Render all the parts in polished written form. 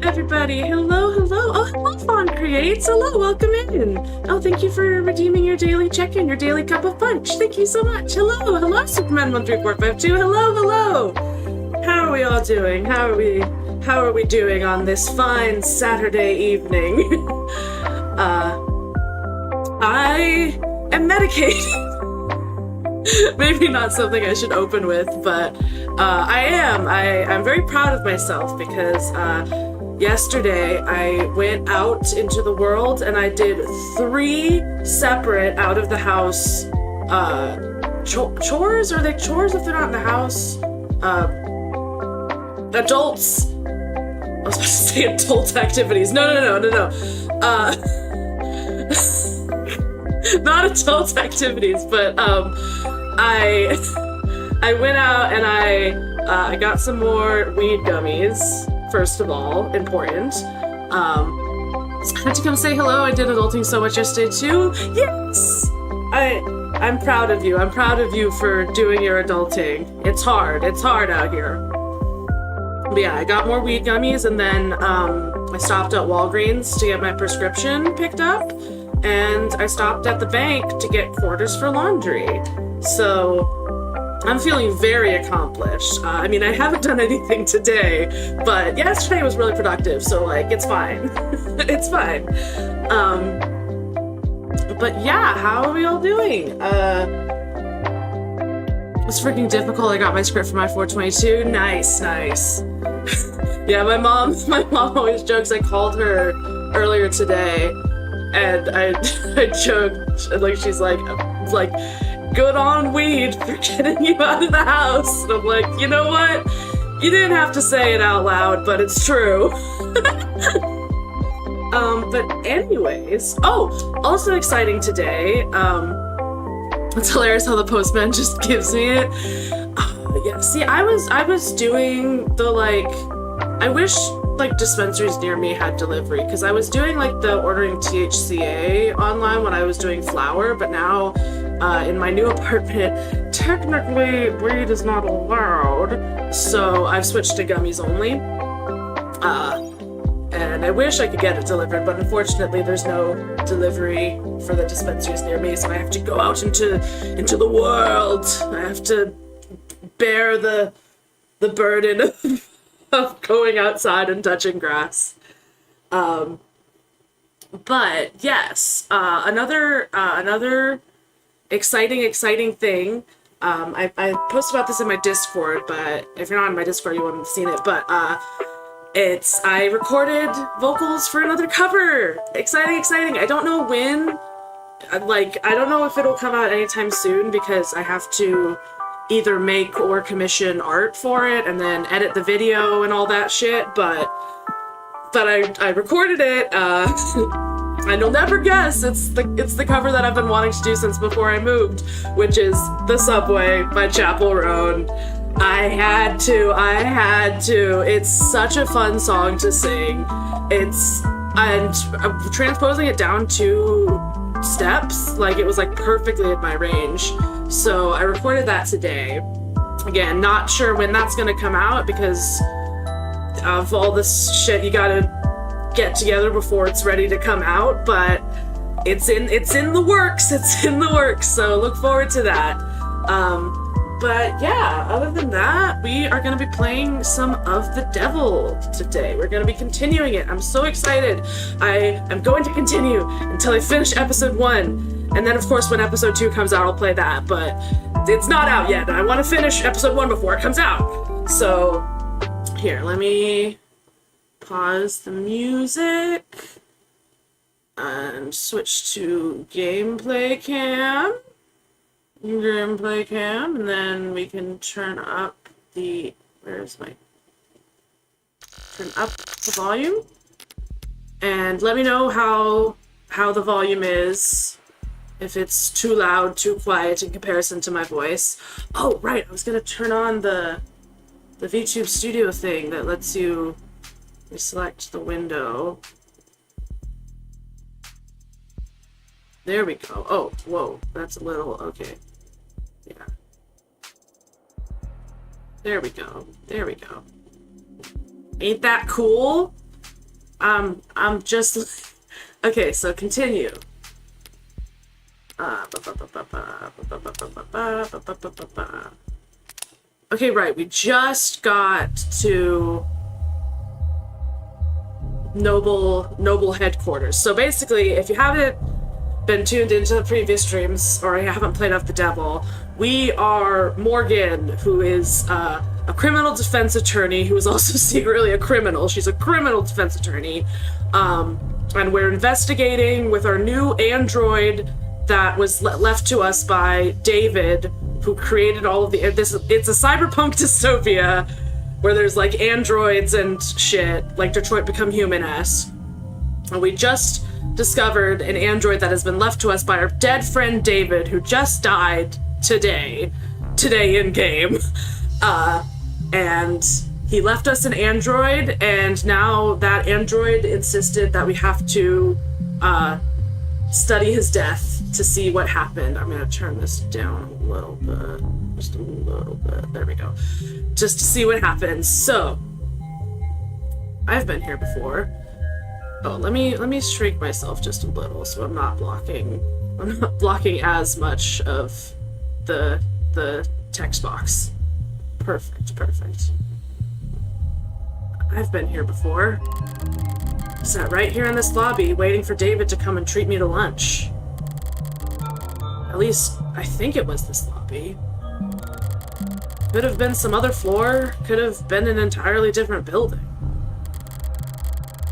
everybody? Hello, hello. Oh, hello, Fawn Creates. Hello, welcome in. Oh, thank you for redeeming your daily check-in, your daily cup of punch. Thank you so much. Hello, hello, Superman13452. Hello, hello. How are we all doing? How are we doing on this fine Saturday evening? I am medicated. Maybe not something I should open with, but I'm very proud of myself because yesterday I went out into the world and I did 3 separate out of the house chores. Are they chores if they're not in the house? Adults. I was about to say adult activities. No. Not adult activities, but I went out and I got some more weed gummies. First of all, important. I had to come say hello. I did adulting so much yesterday too. Yes, I'm proud of you. I'm proud of you for doing your adulting. It's hard. It's hard out here. But yeah, I got more weed gummies and then I stopped at Walgreens to get my prescription picked up. And I stopped at the bank to get quarters for laundry. So I'm feeling very accomplished. I mean, I haven't done anything today, but yesterday was really productive, so like, it's fine. It's fine. But yeah, how are we all doing? It was freaking difficult. I got my script for my 422. Nice. Yeah, my mom always jokes. I called her earlier today. And I joked, like, she's like, good on weed for getting you out of the house. And I'm like, you know what? You didn't have to say it out loud, but it's true. But anyways, also exciting today. It's hilarious how the postman just gives me it. Yeah, see, I was doing the, like, I wish like dispensaries near me had delivery because I was doing like the ordering THCA online when I was doing flower, but now in my new apartment technically weed is not allowed, so I've switched to gummies only, and I wish I could get it delivered, but unfortunately there's no delivery for the dispensaries near me, so I have to go out into the world. I have to bear the burden of going outside and touching grass. But yes, another exciting thing. I posted about this in my Discord, but if you're not in my Discord, you wouldn't have seen it. But I recorded vocals for another cover. Exciting. I don't know when. I don't know if it'll come out anytime soon because I have to either make or commission art for it and then edit the video and all that shit, but I recorded it, and you'll never guess, it's the cover that I've been wanting to do since before I moved, which is The Subway by Chapel Roan. I had to. It's such a fun song to sing. And transposing it down 2 steps, like, it was like perfectly in my range. So I recorded that today. Again, not sure when that's gonna come out because of all this shit you gotta get together before it's ready to come out, but it's in the works. It's in the works. So look forward to that. But yeah, other than that, we are gonna be playing some of the Devil today. We're gonna be continuing it. I'm so excited. I am going to continue until I finish episode 1. And then, of course, when episode 2 comes out, I'll play that, but it's not out yet. I want to finish episode 1 before it comes out. So, here, let me pause the music and switch to gameplay cam, and then we can turn up the, turn up the volume, and let me know how the volume is. If it's too loud, too quiet in comparison to my voice. Oh, right, I was gonna turn on the VTube Studio thing that lets you select the window. There we go. Oh, whoa, that's a little, okay. Yeah. There we go. Ain't that cool? I'm just... Okay, so continue. Okay, right, we just got to Noble headquarters. So basically, if you haven't been tuned into the previous streams, or you haven't played Up the Devil, we are Morgan, who is a criminal defense attorney who is also secretly a criminal. She's a criminal defense attorney. And we're investigating with our new android that was left to us by David, who created all of the... It's a cyberpunk dystopia where there's, like, androids and shit, like Detroit Become Human-esque. And we just discovered an android that has been left to us by our dead friend David, who just died today in-game. And he left us an android, and now that android insisted that we have to study his death to see what happened. I'm gonna turn this down a little bit. Just a little bit. There we go. Just to see what happens. So, I've been here before. Oh, let me shrink myself just a little so I'm not blocking as much of the text box. Perfect. I've been here before. Sat right here in this lobby waiting for David to come and treat me to lunch. At least, I think it was this lobby. Could have been some other floor, could have been an entirely different building.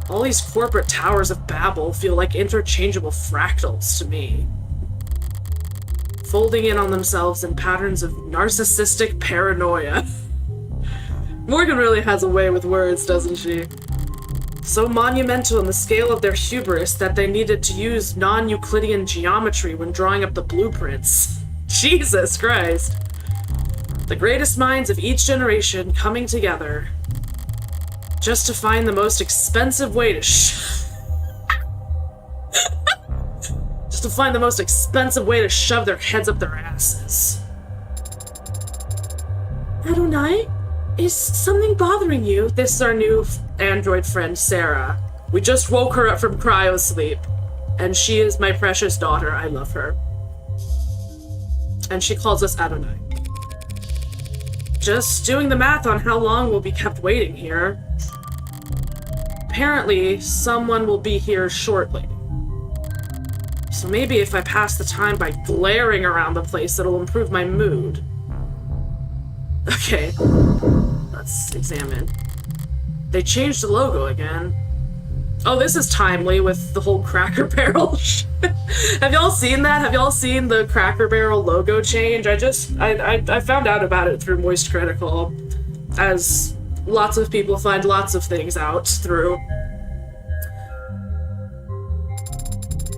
All these corporate towers of Babel feel like interchangeable fractals to me. Folding in on themselves in patterns of narcissistic paranoia. Morgan really has a way with words, doesn't she? So monumental in the scale of their hubris that they needed to use non-Euclidean geometry when drawing up the blueprints. Jesus Christ. The greatest minds of each generation coming together just to find the most expensive way to just to find the most expensive way to shove their heads up their asses. Adonai? Is something bothering you? This is our new android friend, Sarah. We just woke her up from cryo-sleep, and she is my precious daughter. I love her. And she calls us Adonai. Just doing the math on how long we'll be kept waiting here. Apparently, someone will be here shortly. So maybe if I pass the time by glaring around the place, it'll improve my mood. Okay. Let's examine. They changed the logo again. Oh, this is timely with the whole Cracker Barrel shit. Have y'all seen that? Have y'all seen the Cracker Barrel logo change? I found out about it through Moist Critical, as lots of people find lots of things out through.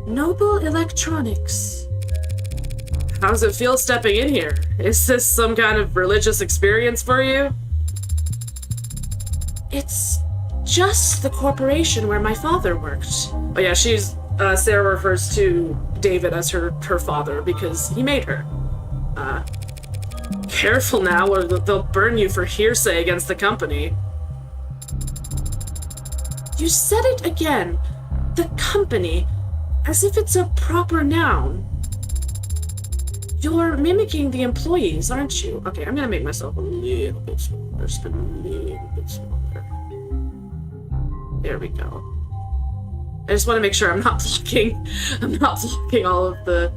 Noble Electronics. How does it feel stepping in here? Is this some kind of religious experience for you? It's just the corporation where my father worked. Oh yeah, Sarah refers to David as her father because he made her. Careful now or they'll burn you for hearsay against the company. You said it again. The company. As if it's a proper noun. You're mimicking the employees, aren't you? Okay, I'm gonna make myself a little bit smaller. Just a little bit smaller. There we go. I just want to make sure I'm not blocking all of the...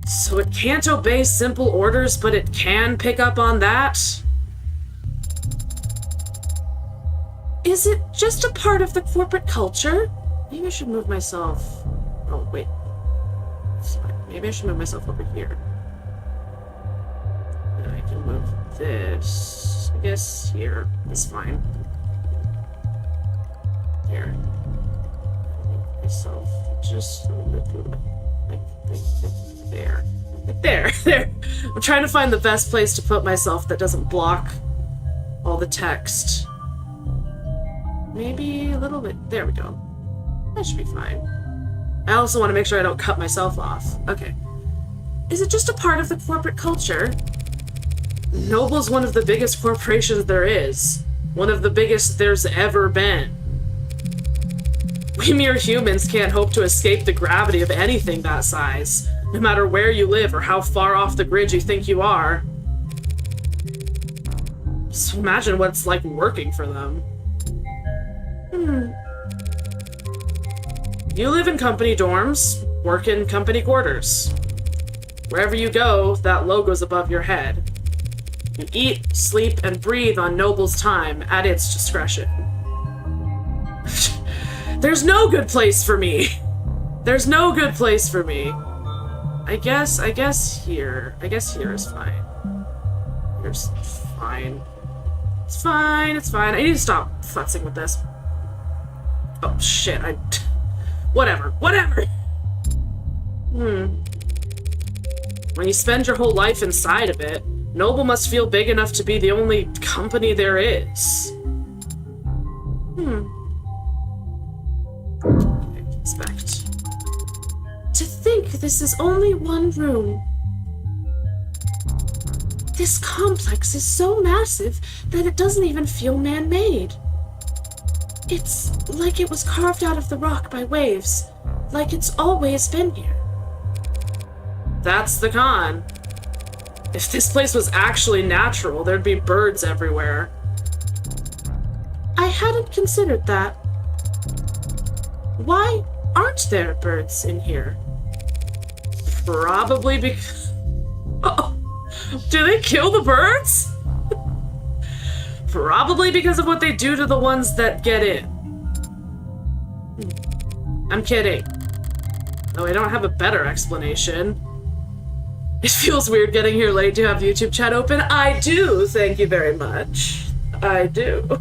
So it can't obey simple orders, but it can pick up on that? Is it just a part of the corporate culture? Maybe I should move myself... Oh, wait. Maybe I should move myself over here. And I can move this, I guess, here. It's fine. There. Move myself just a little bit. There. There. I'm trying to find the best place to put myself that doesn't block all the text. Maybe a little bit. There we go. That should be fine. I also want to make sure I don't cut myself off. Okay. Is it just a part of the corporate culture? Noble's one of the biggest corporations there is. One of the biggest there's ever been. We mere humans can't hope to escape the gravity of anything that size, no matter where you live or how far off the grid you think you are. Just imagine what it's like working for them. You live in company dorms, work in company quarters. Wherever you go, that logo's above your head. You eat, sleep, and breathe on Noble's time at its discretion. There's no good place for me. There's no good place for me. I guess here. I guess here is fine. Here's fine. It's fine, it's fine. I need to stop futzing with this. Oh, shit, Whatever. When you spend your whole life inside of it, Noble must feel big enough to be the only company there is. Expect. To think this is only one room. This complex is so massive that it doesn't even feel man-made. It's like it was carved out of the rock by waves, like it's always been here. That's the con. If this place was actually natural, there'd be birds everywhere. I hadn't considered that. Why aren't there birds in here? Probably because... Oh, do they kill the birds? Probably because of what they do to the ones that get in. I'm kidding. Oh, I don't have a better explanation. It feels weird getting here late to have YouTube chat open. I do, thank you very much. I do.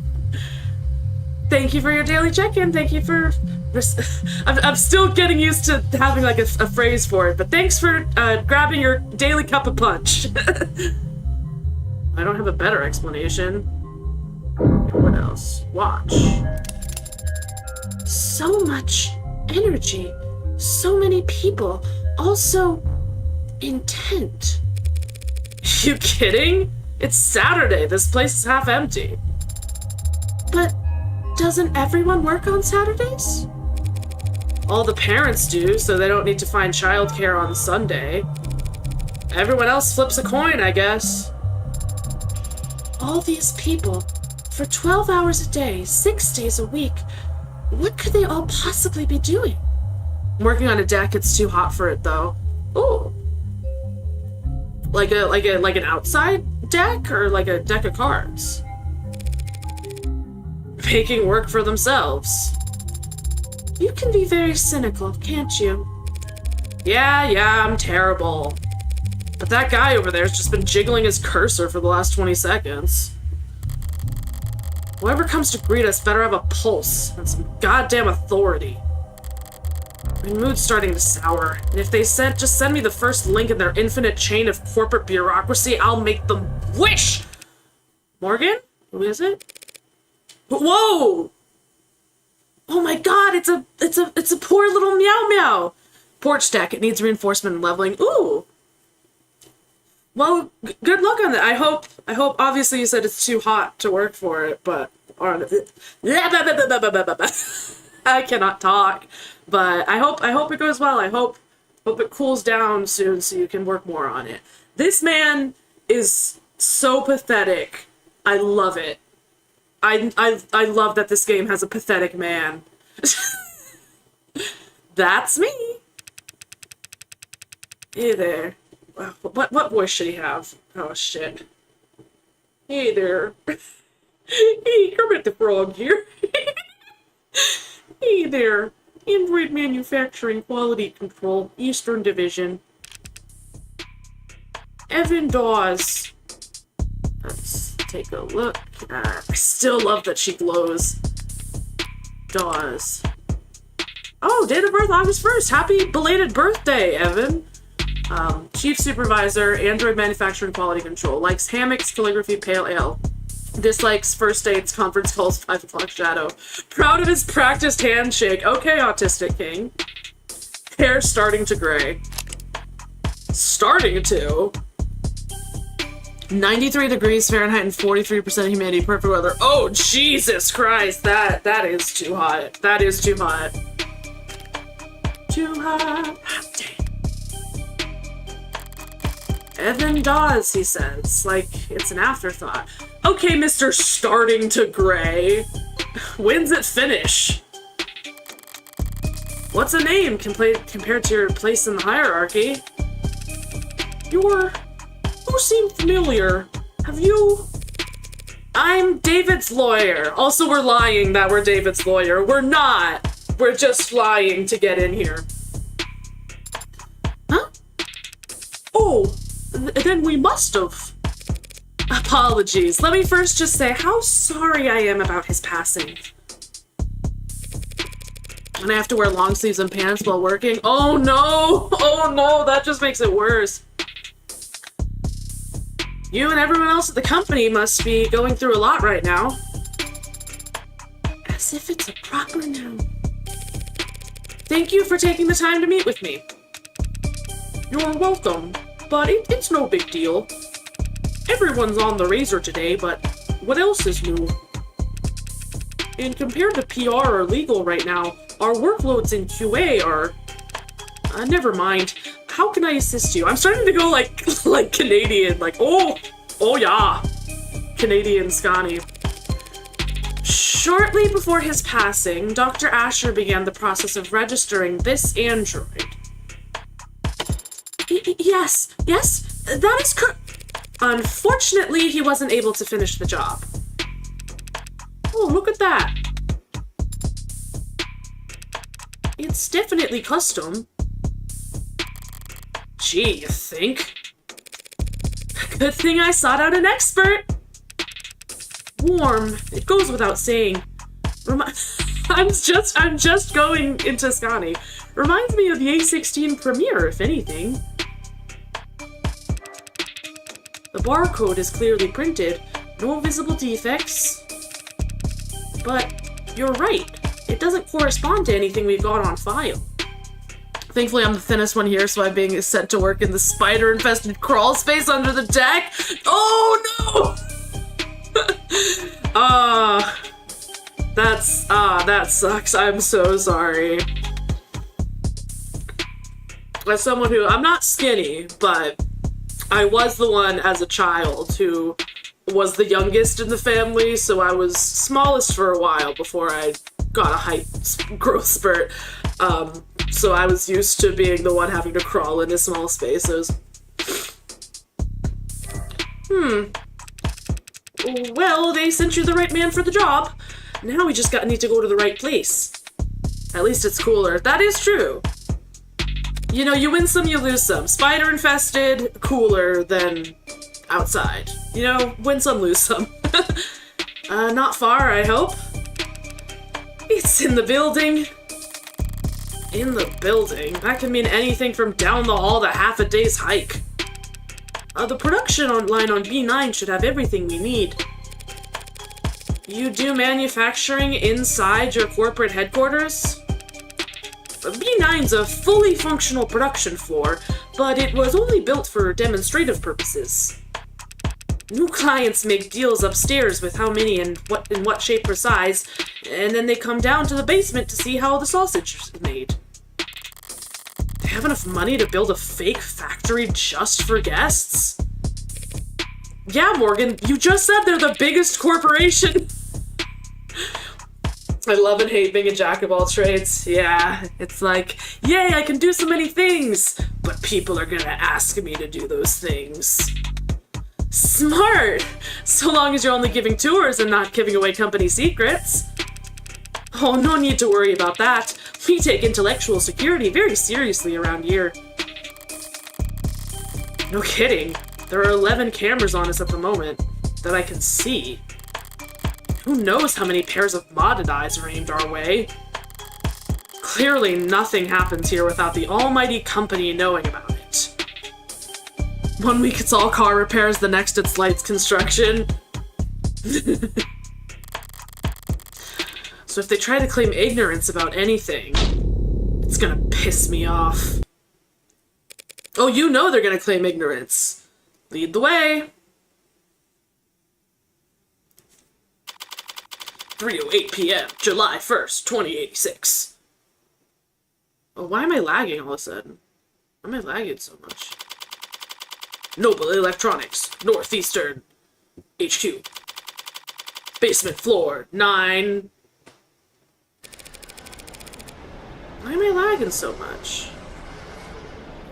Thank you for your daily check-in. Thank you for... I'm still getting used to having like a phrase for it, but thanks for grabbing your daily cup of punch. I don't have a better explanation. What else? Watch. So much energy. So many people. Also, intent. You kidding? It's Saturday. This place is half empty. But doesn't everyone work on Saturdays? All the parents do, so they don't need to find childcare on Sunday. Everyone else flips a coin, I guess. All these people, for 12 hours a day, 6 days a week, what could they all possibly be doing? I'm working on a deck, it's too hot for it though. Ooh. Like an outside deck, or like a deck of cards? Making work for themselves. You can be very cynical, can't you? Yeah, I'm terrible. But that guy over there's just been jiggling his cursor for the last 20 seconds. Whoever comes to greet us better have a pulse and some goddamn authority. My mood's starting to sour, and if they just send me the first link in their infinite chain of corporate bureaucracy, I'll make them wish! Morgan? Who is it? Whoa! Oh my god, it's a poor little meow meow! Porch deck, it needs reinforcement and leveling. Ooh! Well, good luck on that. I hope, obviously you said it's too hot to work for it, but... I cannot talk. But I hope it goes well. I hope it cools down soon so you can work more on it. This man is so pathetic. I love it. I love that this game has a pathetic man. That's me. Hey there. What voice should he have? Oh shit. Hey there. Hey, Kermit the Frog here. Hey there. Android Manufacturing Quality Control, Eastern Division. Evan Dawes. Let's take a look. I still love that she glows. Dawes. Oh, date of birth August 1st. Happy belated birthday, Evan. Chief Supervisor, Android Manufacturing Quality Control. Likes hammocks, calligraphy, pale ale. Dislikes first dates, conference calls, 5 o'clock shadow. Proud of his practiced handshake. Okay, Autistic King. Hair starting to gray. Starting to? 93 degrees Fahrenheit and 43% humidity, perfect weather. Oh, Jesus Christ, that is too hot. That is too hot. too hot. Evan Dawes, he says, like it's an afterthought. Okay, Mr. Starting to Gray. When's it finish? What's a name compared to your place in the hierarchy? You seem familiar. Have you... I'm David's lawyer. Also, we're lying that we're David's lawyer. We're not. We're just lying to get in here. Huh? Oh, then we must have. Apologies. Let me first just say how sorry I am about his passing. And I have to wear long sleeves and pants while working. Oh no! Oh no, that just makes it worse. You and everyone else at the company must be going through a lot right now. As if it's a proper noun. Thank you for taking the time to meet with me. You're welcome, but it's no big deal. Everyone's on the razor today, but what else is new? And compared to PR or legal right now, our workloads in QA are... never mind. How can I assist you? I'm starting to go like Canadian, like, oh yeah, Canadian Scotty. Shortly before his passing, Dr. Asher began the process of registering this android. Yes, that is correct. Unfortunately, he wasn't able to finish the job. Oh, look at that. It's definitely custom. Gee, you think? Good thing I sought out an expert. Warm. It goes without saying. I'm just going into Scotty. Reminds me of the A16 Premiere, if anything. The barcode is clearly printed. No visible defects. But you're right. It doesn't correspond to anything we've got on file. Thankfully, I'm the thinnest one here, so I'm being sent to work in the spider-infested crawl space under the deck. Oh no! That sucks. I'm so sorry. As someone who, I'm not skinny, but I was the one as a child who was the youngest in the family, so I was smallest for a while before I got a height growth spurt. So I was used to being the one having to crawl into small spaces. Well, they sent you the right man for the job. Now we just need to go to the right place. At least it's cooler. That is true. You know, you win some, you lose some. Spider-infested, cooler than outside. You know, win some, lose some. Not far, I hope. It's in the building. In the building? That can mean anything from down the hall to half a day's hike. The production line on B9 should have everything we need. You do manufacturing inside your corporate headquarters? B9's a fully functional production floor, but it was only built for demonstrative purposes. New clients make deals upstairs with how many and what shape or size, and then they come down to the basement to see how the sausage is made. They have enough money to build a fake factory just for guests? Yeah, Morgan, you just said they're the biggest corporation. I love and hate being a jack of all trades. Yeah, it's like, yay, I can do so many things, but people are gonna ask me to do those things. Smart! So long as you're only giving tours and not giving away company secrets. Oh, no need to worry about that. We take intellectual security very seriously around here. No kidding. There are 11 cameras on us at the moment that I can see. Who knows how many pairs of modded eyes are aimed our way? Clearly nothing happens here without the almighty company knowing about it. 1 week it's all car repairs, the next it's lights construction. So if they try to claim ignorance about anything, it's gonna piss me off. Oh, you know they're gonna claim ignorance. Lead the way. 3:08 p.m., July 1st, 2086. Oh, why am I lagging all of a sudden? Why am I lagging so much? Noble Electronics, Northeastern HQ. Basement floor, 9. Why am I lagging so much?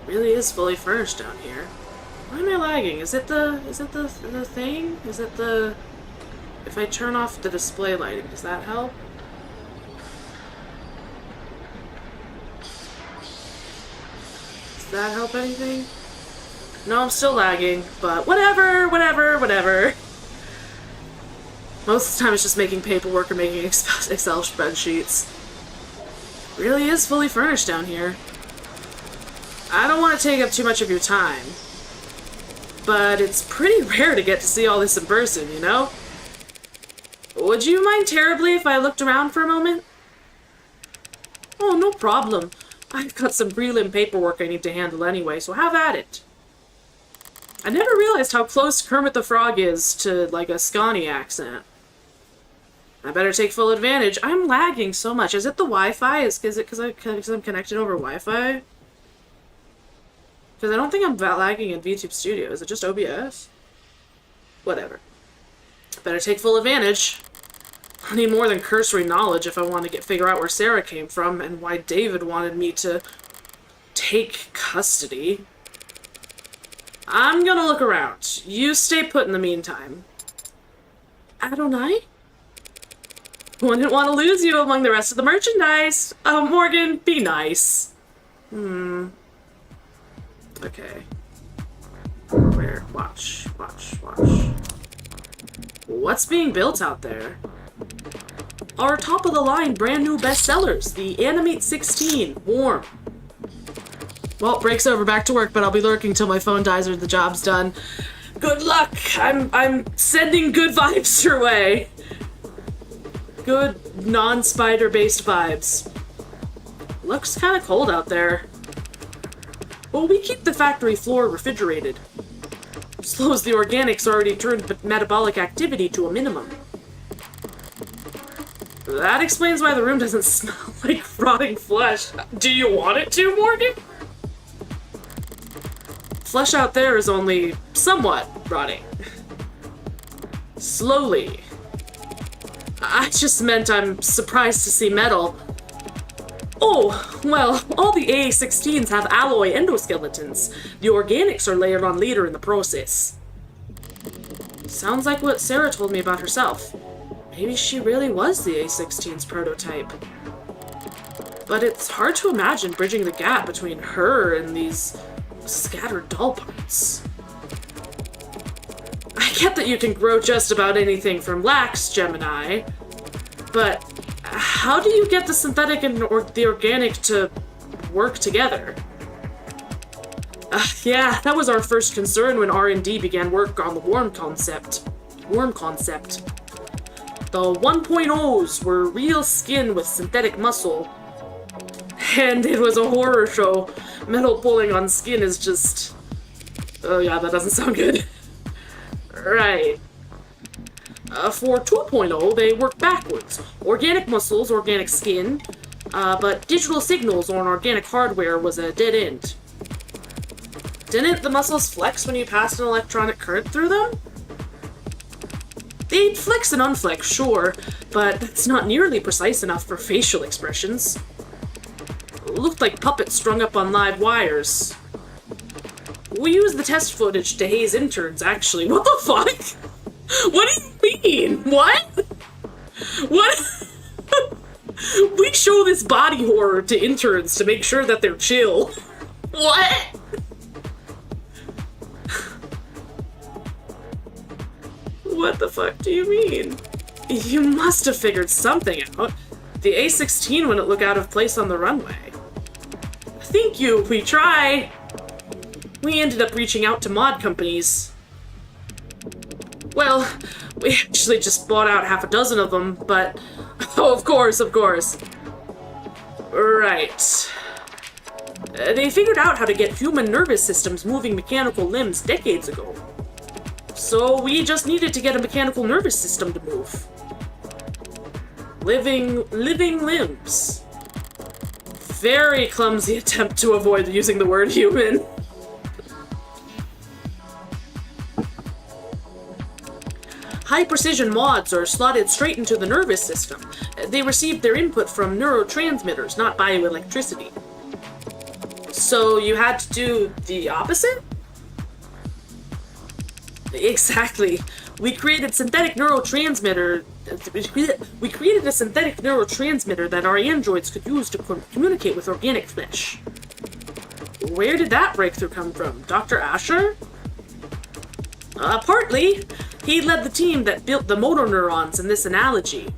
It really is fully furnished down here. Why am I lagging? Is it the thing? Is it the... If I turn off the display lighting, does that help? Does that help anything? No, I'm still lagging, but whatever. Most of the time it's just making paperwork or making Excel spreadsheets. It really is fully furnished down here. I don't want to take up too much of your time, but it's pretty rare to get to see all this in person, you know? Would you mind terribly if I looked around for a moment? Oh, no problem. I've got some prelim paperwork I need to handle anyway, so have at it. I never realized how close Kermit the Frog is to, like, a Scotty accent. I better take full advantage. I'm lagging so much. Is it the Wi-Fi? Is it because I'm connected over Wi-Fi? Because I don't think I'm lagging in VTube Studio. Is it just OBS? Whatever. Better take full advantage. I need more than cursory knowledge if I want to figure out where Sarah came from and why David wanted me to take custody. I'm gonna look around. You stay put in the meantime. Adonai? Wouldn't want to lose you among the rest of the merchandise. Oh, Morgan, be nice. Okay. Where? Watch. What's being built out there? Our top-of-the-line brand-new bestsellers, the Animate 16, Warm. Well, break's over, back to work, but I'll be lurking till my phone dies or the job's done. Good luck! I'm sending good vibes your way. Good, non-spider-based vibes. Looks kinda cold out there. Well, we keep the factory floor refrigerated. Slows the organics already turned metabolic activity to a minimum. That explains why the room doesn't smell like rotting flesh. Do you want it to, Morgan? Flesh out there is only somewhat rotting. Slowly. I just meant I'm surprised to see metal. Oh, well, all the AA-16s have alloy endoskeletons. The organics are layered on later in the process. Sounds like what Sarah told me about herself. Maybe she really was the A-16's prototype. But it's hard to imagine bridging the gap between her and these scattered doll parts. I get that you can grow just about anything from lax, Gemini, but how do you get the synthetic and the organic to work together? Yeah, that was our first concern when R&D began work on the worm concept. The 1.0s were real skin with synthetic muscle. And it was a horror show. Metal pulling on skin is just... Oh yeah, that doesn't sound good. Right. For 2.0, they work backwards. Organic muscles, organic skin, but digital signals on organic hardware was a dead end. Didn't the muscles flex when you passed an electronic current through them? They'd flex and unflex, sure, but that's not nearly precise enough for facial expressions. Looked like puppets strung up on live wires. We used the test footage to haze interns, actually. What the fuck? What do you mean? What? What? We show this body horror to interns to make sure that they're chill. What? What the fuck do you mean? You must have figured something out. The A-16 wouldn't look out of place on the runway. Thank you, we try. We ended up reaching out to mod companies. Well, we actually just bought out half a dozen of them, but... Oh, of course. Right. They figured out how to get human nervous systems moving mechanical limbs decades ago. So we just needed to get a mechanical nervous system to move. Living limbs. very clumsy attempt to avoid using the word human. High-precision mods are slotted straight into the nervous system. They receive their input from neurotransmitters, not bioelectricity. So you had to do the opposite? Exactly. We created a synthetic neurotransmitter that our androids could use to communicate with organic flesh. Where did that breakthrough come from? Dr. Asher? Partly. He led the team that built the motor neurons in this analogy.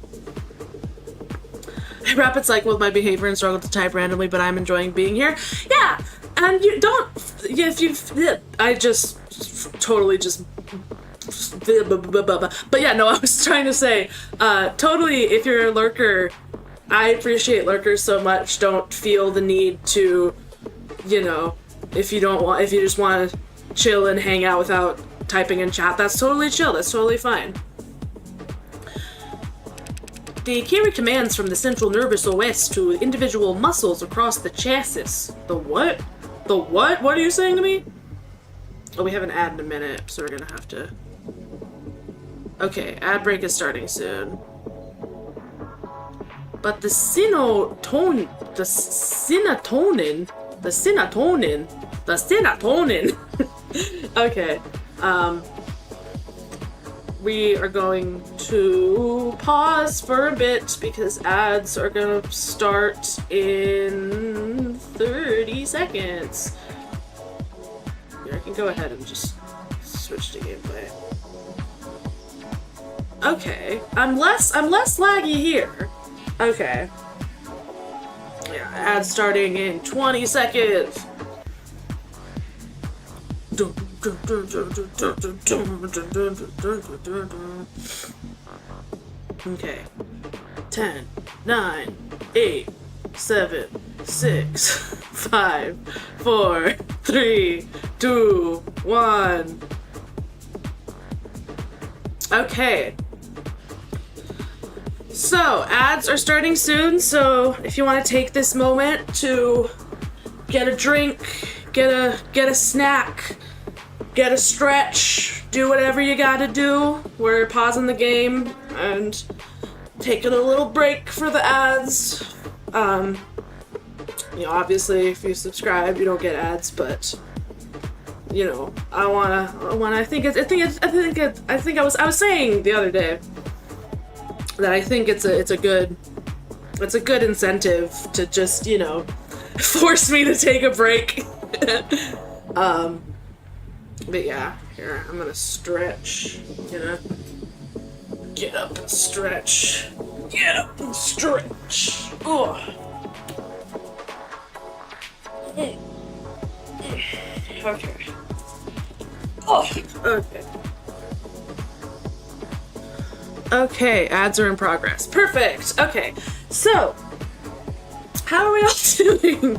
I rapid cycle with my behavior and struggle to type randomly, but I'm enjoying being here. Yeah, and you don't... If you... I just... Totally just... But yeah, no, I was trying to say, totally, if you're a lurker, I appreciate lurkers so much. Don't feel the need to, you know, if you just want to chill and hang out without typing in chat, that's totally chill, that's totally fine. They carry commands from the central nervous OS to individual muscles across the chassis. The what? The what? What are you saying to me? Oh, we have an ad in a minute, so we're gonna have to... Okay, ad break is starting soon. But the serotonin... Okay, we are going to pause for a bit because ads are gonna start in 30 seconds. Here, I can go ahead and just switch to gameplay. Okay, I'm less laggy here. Okay. Yeah, ads starting in 20 seconds. Okay. 10, 9, 8, 7, 6, 5, 4, 3, 2, 1. Okay. So, ads are starting soon, so if you want to take this moment to get a drink, get a snack, get a stretch, do whatever you gotta do. We're pausing the game and taking a little break for the ads. You know, obviously, if you subscribe, you don't get ads, but you know, I think I was saying the other day that I think it's a good incentive to just, you know, force me to take a break. But yeah, here, I'm gonna stretch, you know, get up and stretch, get up and stretch. Ugh. Okay. Oh, okay. Okay, ads are in progress. Perfect. Okay, so how are we all doing?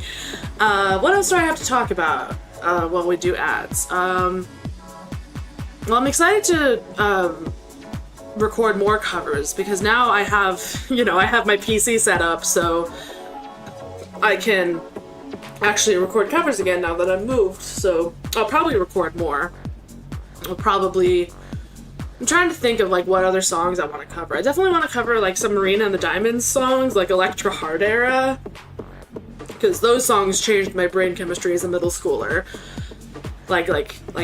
What else do I have to talk about while we do ads? Well, I'm excited to record more covers because now I have, you know, I have my PC set up, so I can actually record covers again now that I've moved. So I'll probably record more. I'm trying to think of like what other songs I want to cover. I definitely want to cover like some Marina and the Diamonds songs, like Electra Heart era, because those songs changed my brain chemistry as a middle schooler. Like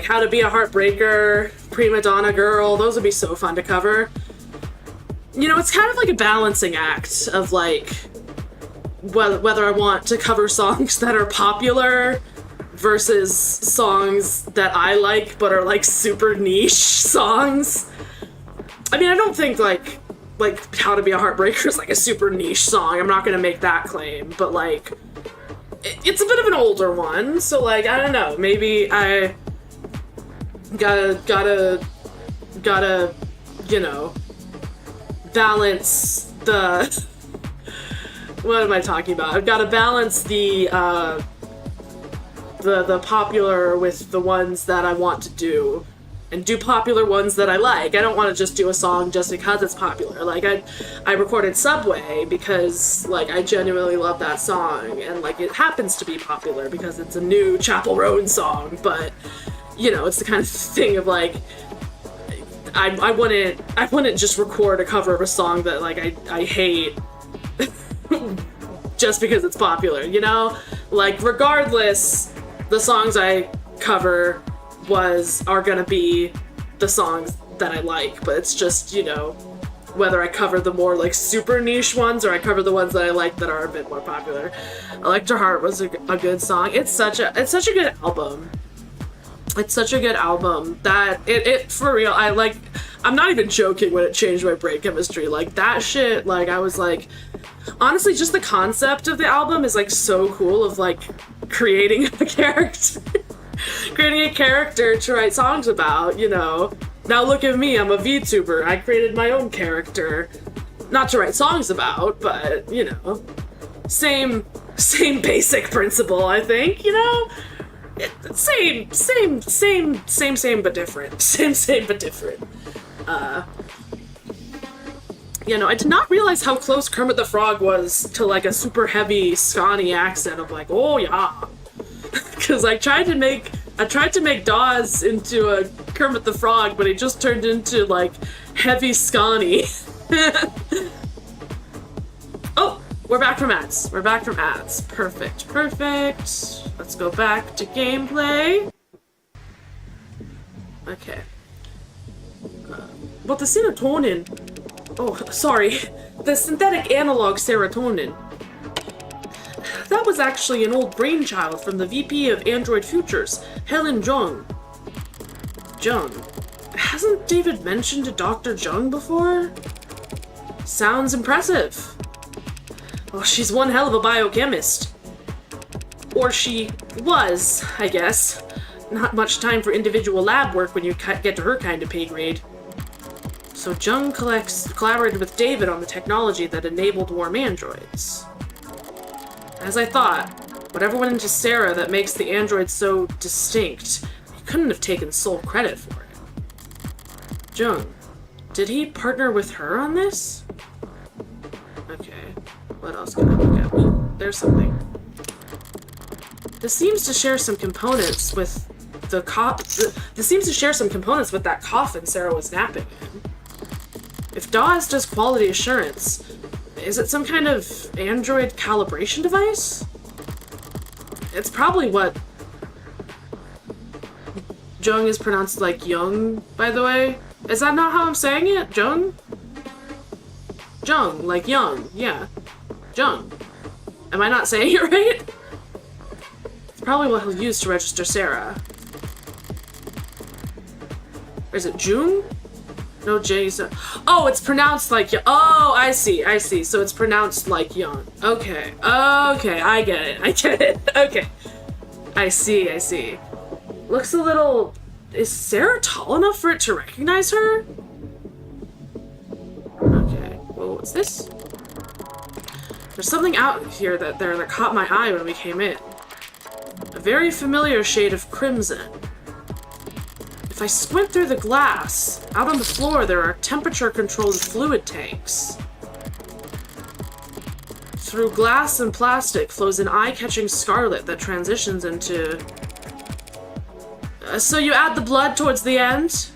How to Be a Heartbreaker, Prima Donna Girl, those would be so fun to cover. You know, it's kind of like a balancing act of like whether I want to cover songs that are popular versus songs that I like but are like super niche songs. I mean, I don't think like How to Be a Heartbreaker is like a super niche song. I'm not gonna make that claim, but like it's a bit of an older one, so like I don't know, maybe I gotta you know, balance the what am I talking about? I've got to balance the popular with the ones that I want to do, and do popular ones that I like. I don't want to just do a song just because it's popular. Like, I recorded Subway because, like, I genuinely love that song, and, like, it happens to be popular because it's a new Chapel Roan song, but, you know, it's the kind of thing of, like, I wouldn't just record a cover of a song that, like, I hate just because it's popular, you know? Like, regardless, the songs I cover are gonna be the songs that I like, but it's just, you know, whether I cover the more, like, super niche ones or I cover the ones that I like that are a bit more popular. Electra Heart was a good song. It's such a good album. It's such a good album that it for real, I'm not even joking when it changed my brain chemistry. Like, that shit, like, I was like, honestly, just the concept of the album is, like, so cool of, like, creating a character. Creating a character to write songs about, you know. Now look at me, I'm a VTuber. I created my own character. Not to write songs about, but, you know. Same basic principle, I think, you know? Same but different. Same but different. You know, I did not realize how close Kermit the Frog was to, like, a super heavy Scotty accent of, like, oh yeah. Because I tried to make Dawes into a Kermit the Frog, but he just turned into, like, heavy Scotty. Oh, we're back from ads. Perfect. Let's go back to gameplay. Okay. But the serotonin... Oh, sorry. The synthetic analog serotonin. That was actually an old brainchild from the VP of Android Futures, Helen Jung. Hasn't David mentioned a Dr. Jung before? Sounds impressive. Well, she's one hell of a biochemist. Or she was, I guess. Not much time for individual lab work when you get to her kind of pay grade. So Jung collaborated with David on the technology that enabled warm androids. As I thought, whatever went into Sarah that makes the android so distinct, he couldn't have taken sole credit for it. Jung, did he partner with her on this? Okay, what else can I look at? Ooh, there's something. This seems to share some components with that coffin Sarah was napping in. If Dawes does quality assurance, is it some kind of android calibration device? It's probably what... Jung is pronounced like Young, by the way. Is that not how I'm saying it? Jung? Jung, like young, yeah. Jung. Am I not saying it right? It's probably what he'll use to register Sarah. Or is it June? No, J's. Oh, it's pronounced like young. Oh, I see. So it's pronounced like young. Okay, I get it. Okay. I see. Looks a little... Is Sarah tall enough for it to recognize her? Okay, well, what's this? There's something out here that caught my eye when we came in. A very familiar shade of crimson. If I squint through the glass, out on the floor there are temperature-controlled fluid tanks. Through glass and plastic flows an eye-catching scarlet that transitions into... so you add the blood towards the end?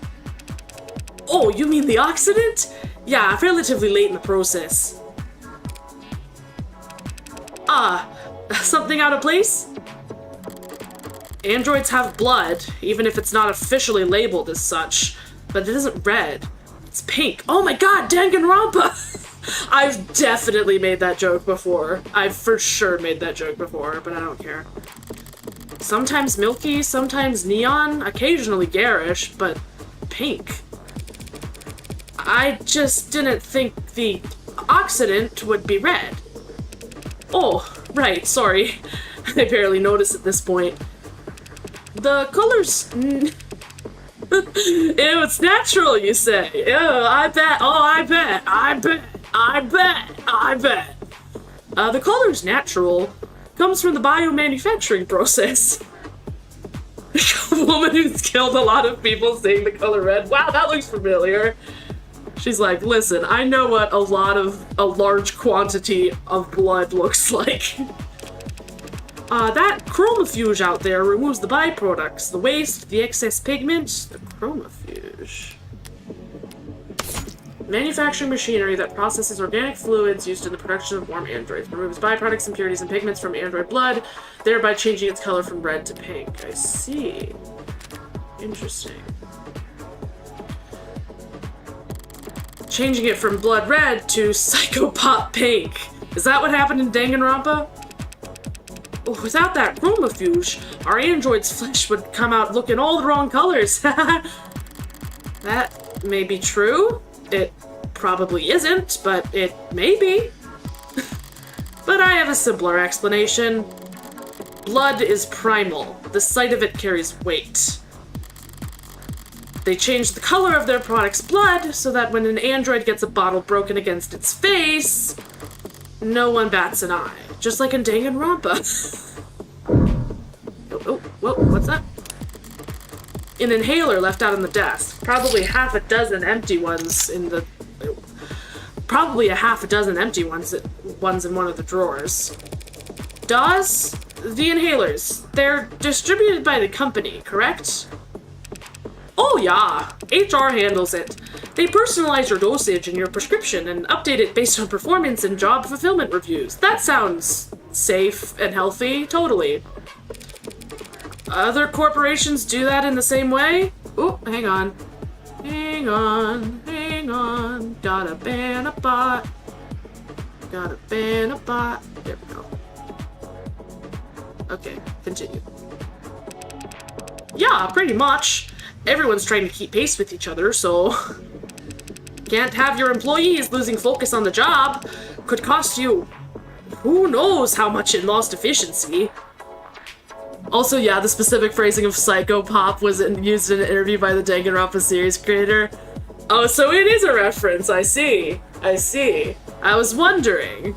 Oh, you mean the oxidant? Yeah, relatively late in the process. Something out of place? Androids have blood, even if it's not officially labeled as such, but it isn't red. It's pink. Oh my god, Danganronpa! I've definitely made that joke before. I've for sure made that joke before, but I don't care. Sometimes milky, sometimes neon, occasionally garish, but pink. I just didn't think the oxidant would be red. Oh, right, sorry. I barely noticed at this point. The colors... Ew, it's natural, you say. Ew, I bet. Oh, I bet. The color's natural. Comes from the biomanufacturing process. A woman who's killed a lot of people saying the color red. Wow, that looks familiar. She's like, listen, I know what a large quantity of blood looks like. That chromofuge out there removes the byproducts, the waste, the excess pigment, the chromofuge. Manufacturing machinery that processes organic fluids used in the production of warm androids, removes byproducts, impurities, and pigments from android blood, thereby changing its color from red to pink. I see. Interesting. Changing it from blood red to psychopop pink. Is that what happened in Danganronpa? Without that chromofuge, our android's flesh would come out looking all the wrong colors. That may be true. It probably isn't, but it may be. But I have a simpler explanation. Blood is primal. The sight of it carries weight. They change the color of their product's blood so that when an android gets a bottle broken against its face, no one bats an eye. Just like in Danganronpa. Oh, whoa, what's that? An inhaler left out on the desk. Probably half a dozen empty ones in the... Probably a half a dozen empty ones in one of the drawers. DAWs? The inhalers. They're distributed by the company, correct? Oh yeah, HR handles it. They personalize your dosage and your prescription and update it based on performance and job fulfillment reviews. That sounds safe and healthy, totally. Other corporations do that in the same way? Oh, hang on. Hang on, hang on. Gotta ban a bot. Gotta ban a bot. There we go. Okay, continue. Yeah, pretty much. Everyone's trying to keep pace with each other, so... Can't have your employees losing focus on the job. Could cost you who knows how much in lost efficiency. Also, yeah, the specific phrasing of psychopop was used in an interview by the Danganronpa series creator. Oh, so it is a reference, I see. I see. I was wondering.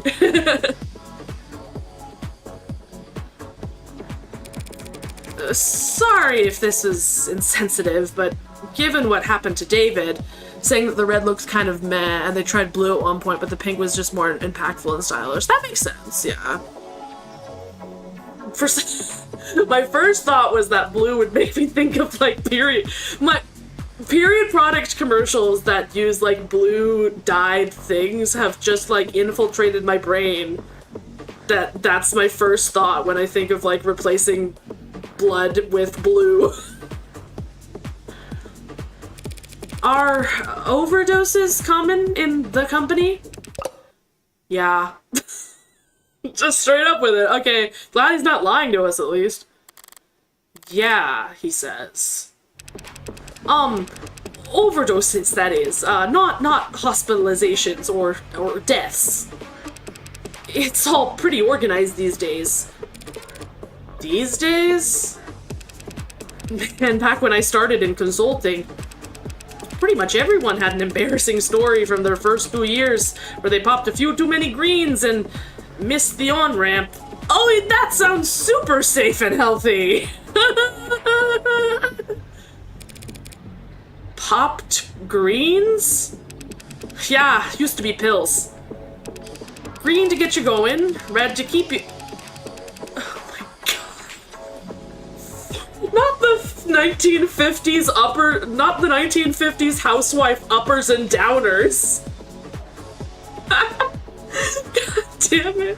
Sorry if this is insensitive, but given what happened to David, saying that the red looks kind of meh, and they tried blue at one point, but the pink was just more impactful and stylish. That makes sense, yeah. My first thought was that blue would make me think of, like, period product commercials that use, like, blue dyed things have just, like, infiltrated my brain. That's my first thought when I think of, like, replacing blood with blue. Are overdoses common in the company? Yeah. Just straight up with it. Okay, glad he's not lying to us at least. Yeah, he says. Overdoses, that is. Not hospitalizations or deaths. It's all pretty organized these days. These days? Man, back when I started in consulting, pretty much everyone had an embarrassing story from their first 2 years where they popped a few too many greens and missed the on-ramp. Oh, that sounds super safe and healthy! Popped greens? Yeah, used to be pills. Green to get you going, red to keep you... Oh my god. Not the 1950s not the 1950s housewife uppers and downers. God damn it.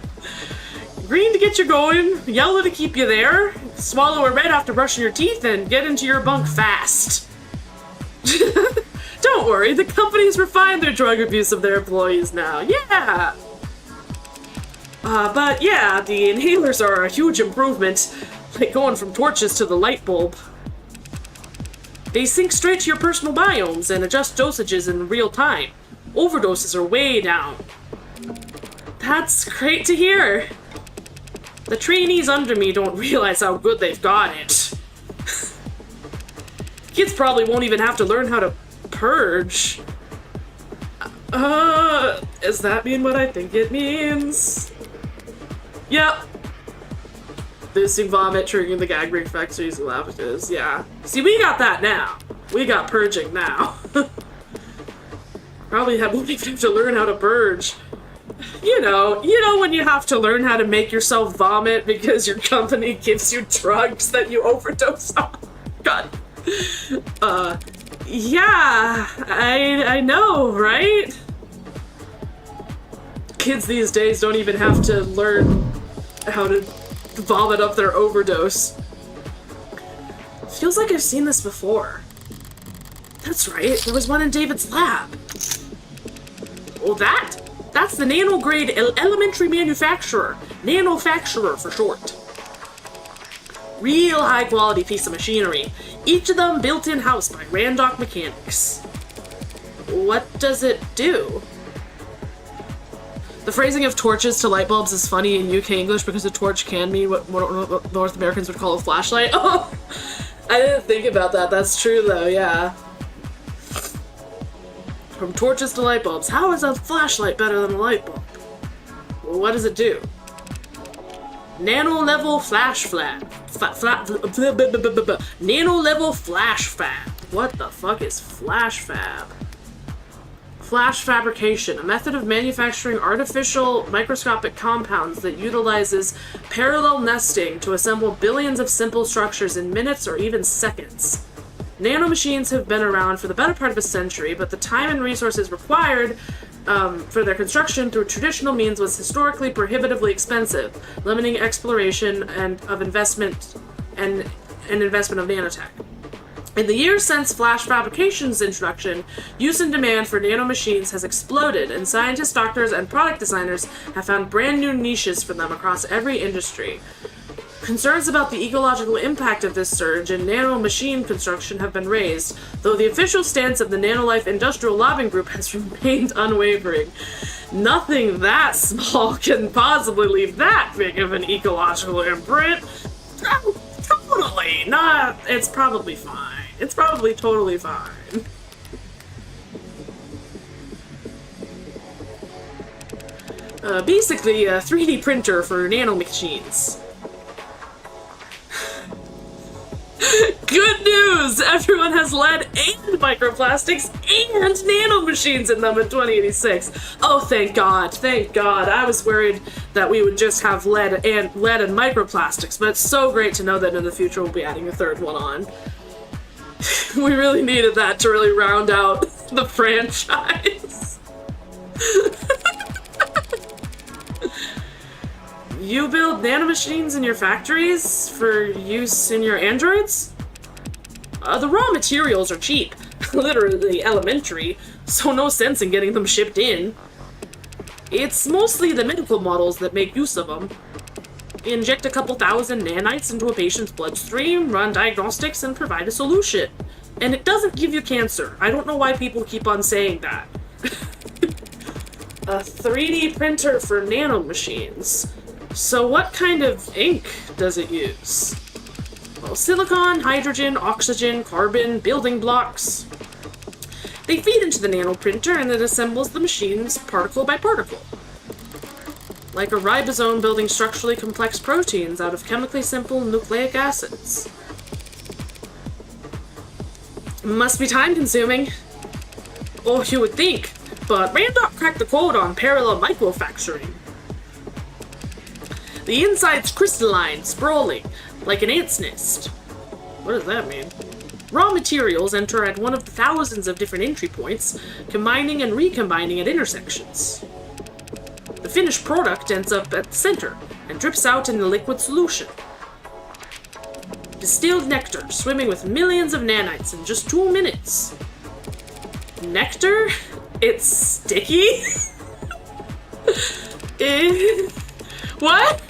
Green to get you going, yellow to keep you there, swallow a red after brushing your teeth, and get into your bunk fast. Don't worry, the company's refined their drug abuse of their employees now. Yeah! But yeah, the inhalers are a huge improvement, like going from torches to the light bulb. They sync straight to your personal biomes and adjust dosages in real time. Overdoses are way down. That's great to hear. The trainees under me don't realize how good they've got it. Kids probably won't even have to learn how to purge. Does that mean what I think it means? Yep. Boosting vomit, triggering the gag reflex, or using lavages. Yeah. See, we got that now. We got purging now. Probably won't even have to learn how to purge. You know when you have to learn how to make yourself vomit because your company gives you drugs that you overdose on. God. Yeah, I know, right? Kids these days don't even have to learn how to vomit up their overdose. Feels like I've seen this before. That's right, there was one in David's lab. Oh, that's the nano-grade elementary manufacturer. Nanofacturer for short. Real high-quality piece of machinery. Each of them built in-house by Randock Mechanics. What does it do? The phrasing of torches to light bulbs is funny in UK English because a torch can mean what North Americans would call a flashlight. Oh, I didn't think about that. That's true though, yeah. From torches to light bulbs. How is a flashlight better than a light bulb? Well, what does it do? Nano-level flash fab. Nano-level flash fab. What the fuck is flash fab? Flash fabrication, a method of manufacturing artificial microscopic compounds that utilizes parallel nesting to assemble billions of simple structures in minutes or even seconds. Nanomachines have been around for the better part of a century, but the time and resources required for their construction through traditional means was historically prohibitively expensive, limiting exploration and investment of nanotech. In the years since flash fabrication's introduction, use and demand for nanomachines has exploded, and scientists, doctors, and product designers have found brand new niches for them across every industry. Concerns about the ecological impact of this surge in nanomachine construction have been raised, though the official stance of the Nanolife Industrial Lobbying Group has remained unwavering. Nothing that small can possibly leave that big of an ecological imprint. Oh, totally not. It's probably fine. It's probably totally fine. Basically, a 3D printer for nanomachines. Good news! Everyone has lead and microplastics and nanomachines in them in 2086. Oh, thank God. Thank God. I was worried that we would just have lead and microplastics, but it's so great to know that in the future we'll be adding a third one on. We really needed that to really round out the franchise. You build nanomachines in your factories for use in your androids? The raw materials are cheap, literally elementary, so no sense in getting them shipped in. It's mostly the medical models that make use of them. Inject a couple thousand nanites into a patient's bloodstream, run diagnostics, and provide a solution. And it doesn't give you cancer. I don't know why people keep on saying that. A 3D printer for nanomachines. So what kind of ink does it use? Well, silicon, hydrogen, oxygen, carbon, building blocks. They feed into the nanoprinter and it assembles the machines particle by particle. Like a ribosome building structurally complex proteins out of chemically simple nucleic acids. Must be time-consuming. Oh, you would think, but Randock cracked the code on parallel microfacturing. The inside's crystalline, sprawling, like an ant's nest. What does that mean? Raw materials enter at one of the thousands of different entry points, combining and recombining at intersections. The finished product ends up at the center and drips out in the liquid solution. Distilled nectar, swimming with millions of nanites in just 2 minutes. Nectar? It's sticky? What?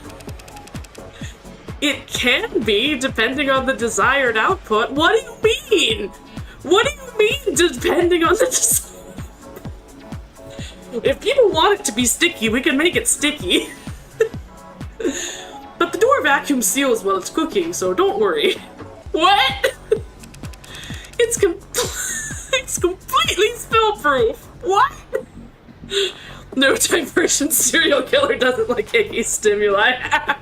It can be, depending on the desired output. What do you mean? What do you mean, depending on the If people want it to be sticky, we can make it sticky. But the door vacuum seals while it's cooking, so don't worry. What? It's completely spill-proof. What? No diversion serial killer doesn't like icky stimuli.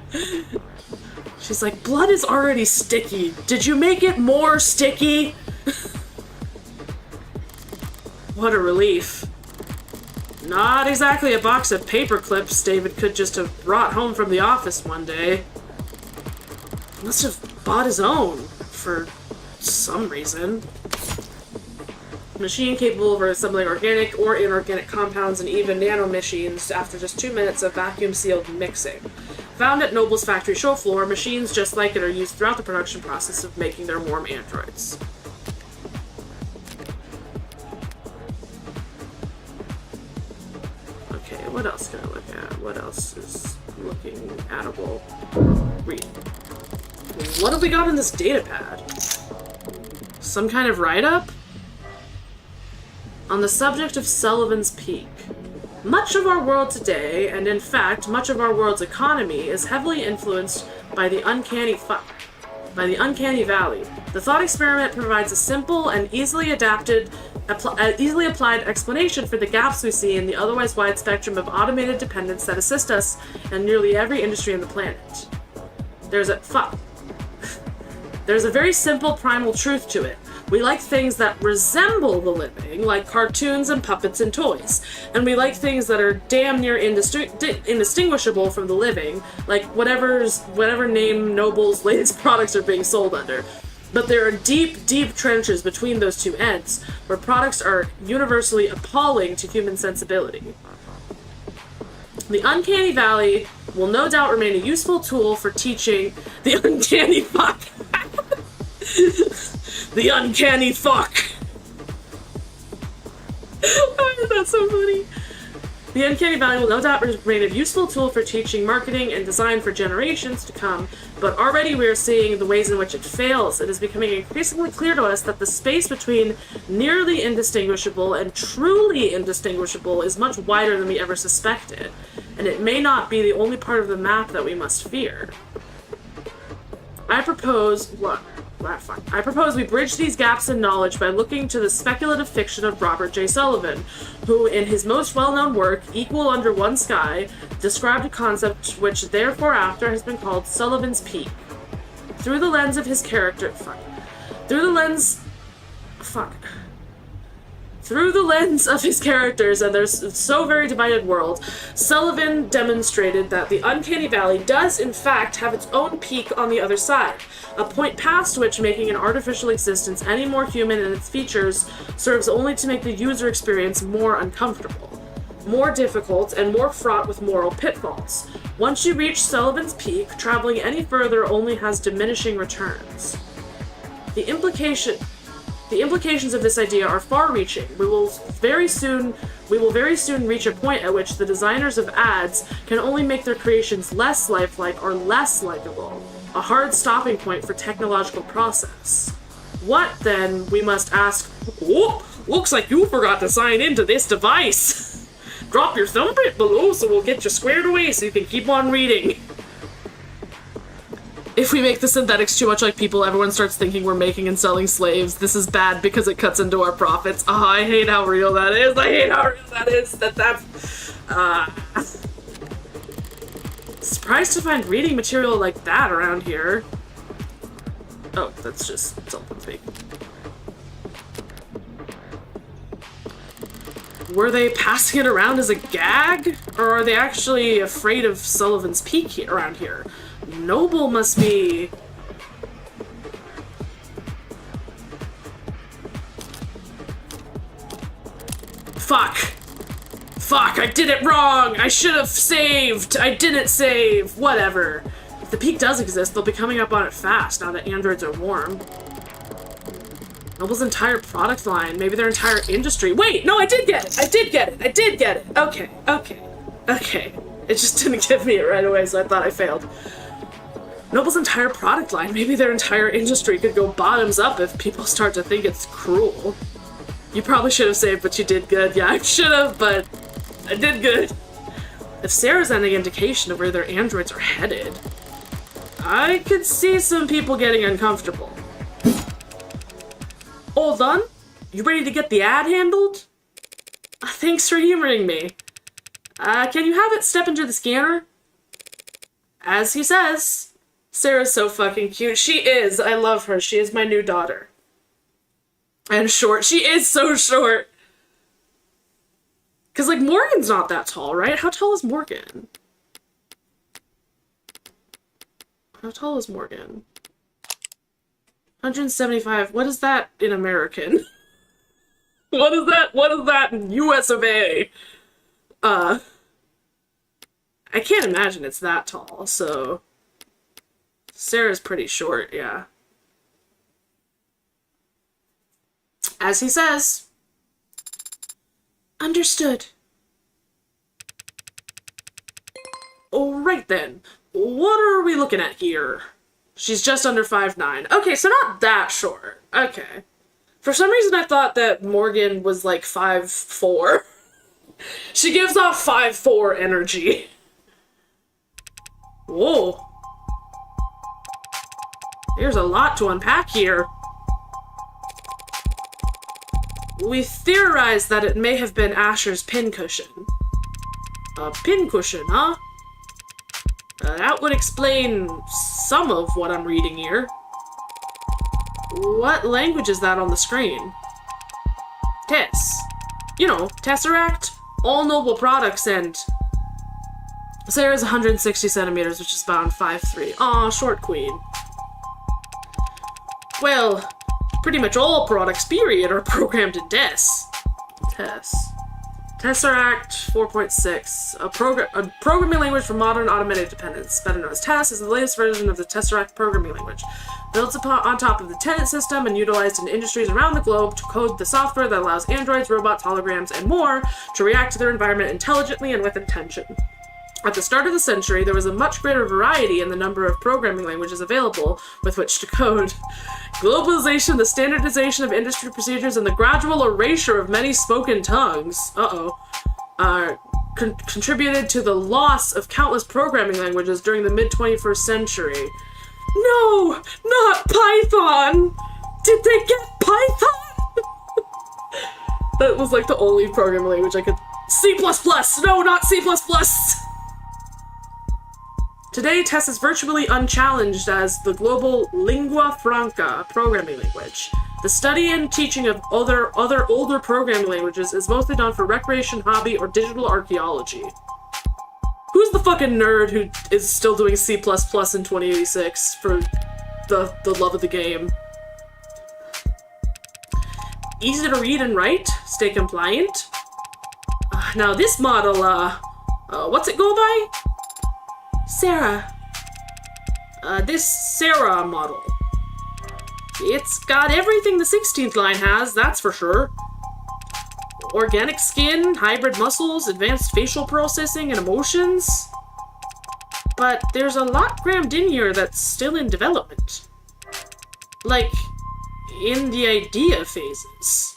She's like, blood is already sticky. Did you make it more sticky? What a relief. Not exactly a box of paper clips David could just have brought home from the office one day. He must have bought his own, for some reason. Machine capable of assembling organic or inorganic compounds and even nanomachines after just 2 minutes of vacuum-sealed mixing. Found at Noble's factory show floor, machines just like it are used throughout the production process of making their warm androids. Okay, what else can I look at? What else is looking atable? Read. What have we got in this data pad? Some kind of write-up? On the subject of Sullivan's Peak. Much of our world today, and in fact, much of our world's economy, is heavily influenced by the uncanny valley. The thought experiment provides a simple and easily applied explanation for the gaps we see in the otherwise wide spectrum of automated dependence that assist us in nearly every industry on the planet. There's a very simple primal truth to it. We like things that resemble the living, like cartoons and puppets and toys. And we like things that are damn near indistinguishable from the living, like whatever name Noble's latest products are being sold under. But there are deep, deep trenches between those two ends, where products are universally appalling to human sensibility. The uncanny valley will no doubt remain a useful tool for teaching the uncanny fuck. The uncanny fuck. Oh, that's so funny. The uncanny valley will no doubt remain a useful tool for teaching marketing and design for generations to come, but already we are seeing the ways in which it fails. It is becoming increasingly clear to us that the space between nearly indistinguishable and truly indistinguishable is much wider than we ever suspected, and it may not be the only part of the map that we must fear. I propose we bridge these gaps in knowledge by looking to the speculative fiction of Robert J. Sullivan, who, in his most well-known work, Equal Under One Sky, described a concept which thereafter has been called Sullivan's Peak. Through the lens of his characters and their so very divided world, Sullivan demonstrated that the uncanny valley does in fact have its own peak on the other side, a point past which making an artificial existence any more human in its features serves only to make the user experience more uncomfortable, more difficult, and more fraught with moral pitfalls. Once you reach Sullivan's Peak, traveling any further only has diminishing returns. The implications of this idea are far-reaching. We will very soon reach a point at which the designers of ads can only make their creations less lifelike or less likable, a hard stopping point for technological process. What, then, we must ask, oh, looks like you forgot to sign into this device. Drop your thumbprint below so we'll get you squared away so you can keep on reading. If we make the synthetics too much like people, everyone starts thinking we're making and selling slaves. This is bad because it cuts into our profits. Oh, I hate how real that is. Surprised to find reading material like that around here. Oh, that's just something fake. Were they passing it around as a gag? Or are they actually afraid of Sullivan's Peak around here? Noble must be... Fuck, I did it wrong! I should have saved! I didn't save! Whatever. If the peak does exist, they'll be coming up on it fast now that androids are warm. Noble's entire product line, maybe their entire industry. Wait, no, I did get it! Okay. It just didn't give me it right away, so I thought I failed. Noble's entire product line, maybe their entire industry could go bottoms up if people start to think it's cruel. You probably should have saved, but you did good. Yeah, I should have, but I did good. If Sarah's any indication of where their androids are headed, I could see some people getting uncomfortable. Hold on. You ready to get the ad handled? Thanks for humoring me. Can you have it step into the scanner? As he says. Sarah's so fucking cute. She is. I love her. She is my new daughter. And short. She is so short. Because, like, Morgan's not that tall, right? How tall is Morgan? How tall is Morgan? 175. What is that in American? What is that? What is that in US of A? I can't imagine it's that tall, so... Sarah's pretty short, yeah. As he says. Understood. Alright then. What are we looking at here? She's just under 5'9". Okay, so not that short. Okay. For some reason I thought that Morgan was like 5'4". She gives off 5'4" energy. Whoa. There's a lot to unpack here. We theorized that it may have been Asher's pincushion. A pincushion, huh? That would explain some of what I'm reading here. What language is that on the screen? Tess. You know, Tesseract, all noble products, and... Sarah's 160 centimeters, which is about 5'3". Aw, short queen. Well, pretty much all products, period, are programmed in Tess. Tesseract 4.6, a programming language for modern automated dependence, better known as Tess, is the latest version of the Tesseract programming language. Built on top of the Tenet system and utilized in industries around the globe to code the software that allows androids, robots, holograms, and more to react to their environment intelligently and with intention. At the start of the century, there was a much greater variety in the number of programming languages available with which to code. Globalization, the standardization of industry procedures, and the gradual erasure of many spoken tongues, contributed to the loss of countless programming languages during the mid-21st century. No! Not Python! Did they get Python? That was like the only programming language I could... C++! No, not C++! Today, Tess is virtually unchallenged as the global lingua franca programming language. The study and teaching of other older programming languages is mostly done for recreation, hobby, or digital archaeology. Who's the fucking nerd who is still doing C++ in 2086 for the love of the game? Easy to read and write, stay compliant. Now this model, what's it go by? Sarah. This Sarah model. It's got everything the 16th line has, that's for sure. Organic skin, hybrid muscles, advanced facial processing, and emotions. But there's a lot crammed in here that's still in development. Like, in the idea phases.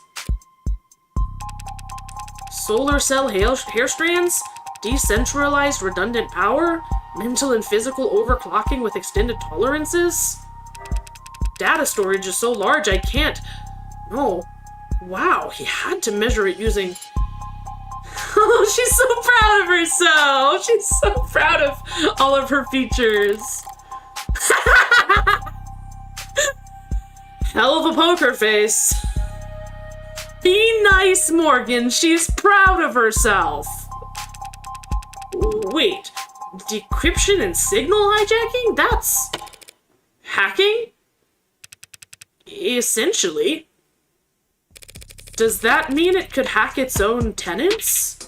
Solar cell hair strands, decentralized redundant power, mental and physical overclocking with extended tolerances. Data storage is so large I can't... No. Wow, he had to measure it using... Oh, she's so proud of herself! She's so proud of all of her features. Hell of a poker face. Be nice, Morgan. She's proud of herself. Wait, decryption and signal hijacking? That's... hacking? Essentially. Does that mean it could hack its own tenants?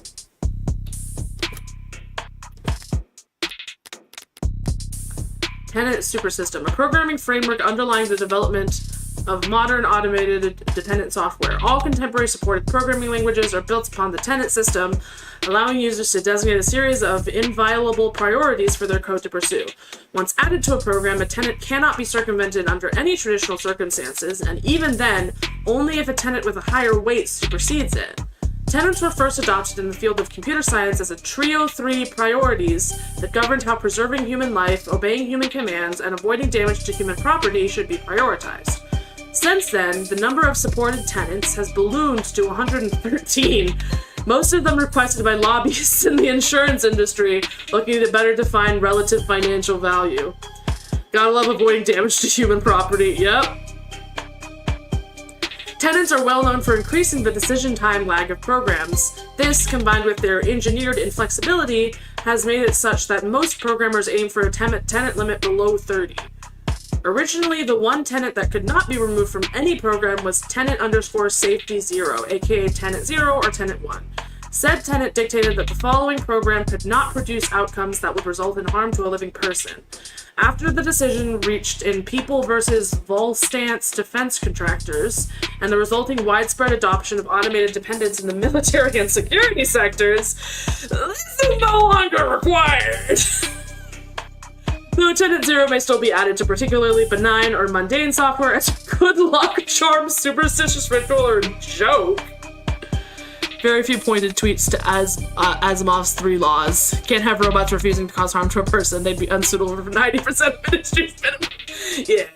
Tenet Supersystem, a programming framework underlying the development of modern automated dependent software. All contemporary supported programming languages are built upon the Tenet system, allowing users to designate a series of inviolable priorities for their code to pursue. Once added to a program, a tenet cannot be circumvented under any traditional circumstances, and even then, only if a tenet with a higher weight supersedes it. Tenets were first adopted in the field of computer science as a trio of 3 priorities that governed how preserving human life, obeying human commands, and avoiding damage to human property should be prioritized. Since then, the number of supported tenets has ballooned to 113, most of them requested by lobbyists in the insurance industry looking to better define relative financial value. Gotta love avoiding damage to human property, yep. Tenants are well known for increasing the decision time lag of programs. This, combined with their engineered inflexibility, has made it such that most programmers aim for a tenant limit below 30. Originally, the one tenant that could not be removed from any program was tenant_safety0, aka tenant0 or tenant1. Said tenant dictated that the following program could not produce outcomes that would result in harm to a living person. After the decision reached in People versus Volstance defense contractors, and the resulting widespread adoption of automated dependence in the military and security sectors, this is no longer required. Though Tenant Zero may still be added to particularly benign or mundane software as a good luck, charm, superstitious ritual, or joke. Very few pointed tweets to Asimov's 3 laws. Can't have robots refusing to cause harm to a person. They'd be unsuitable for 90% of industry's minimum. Yeah.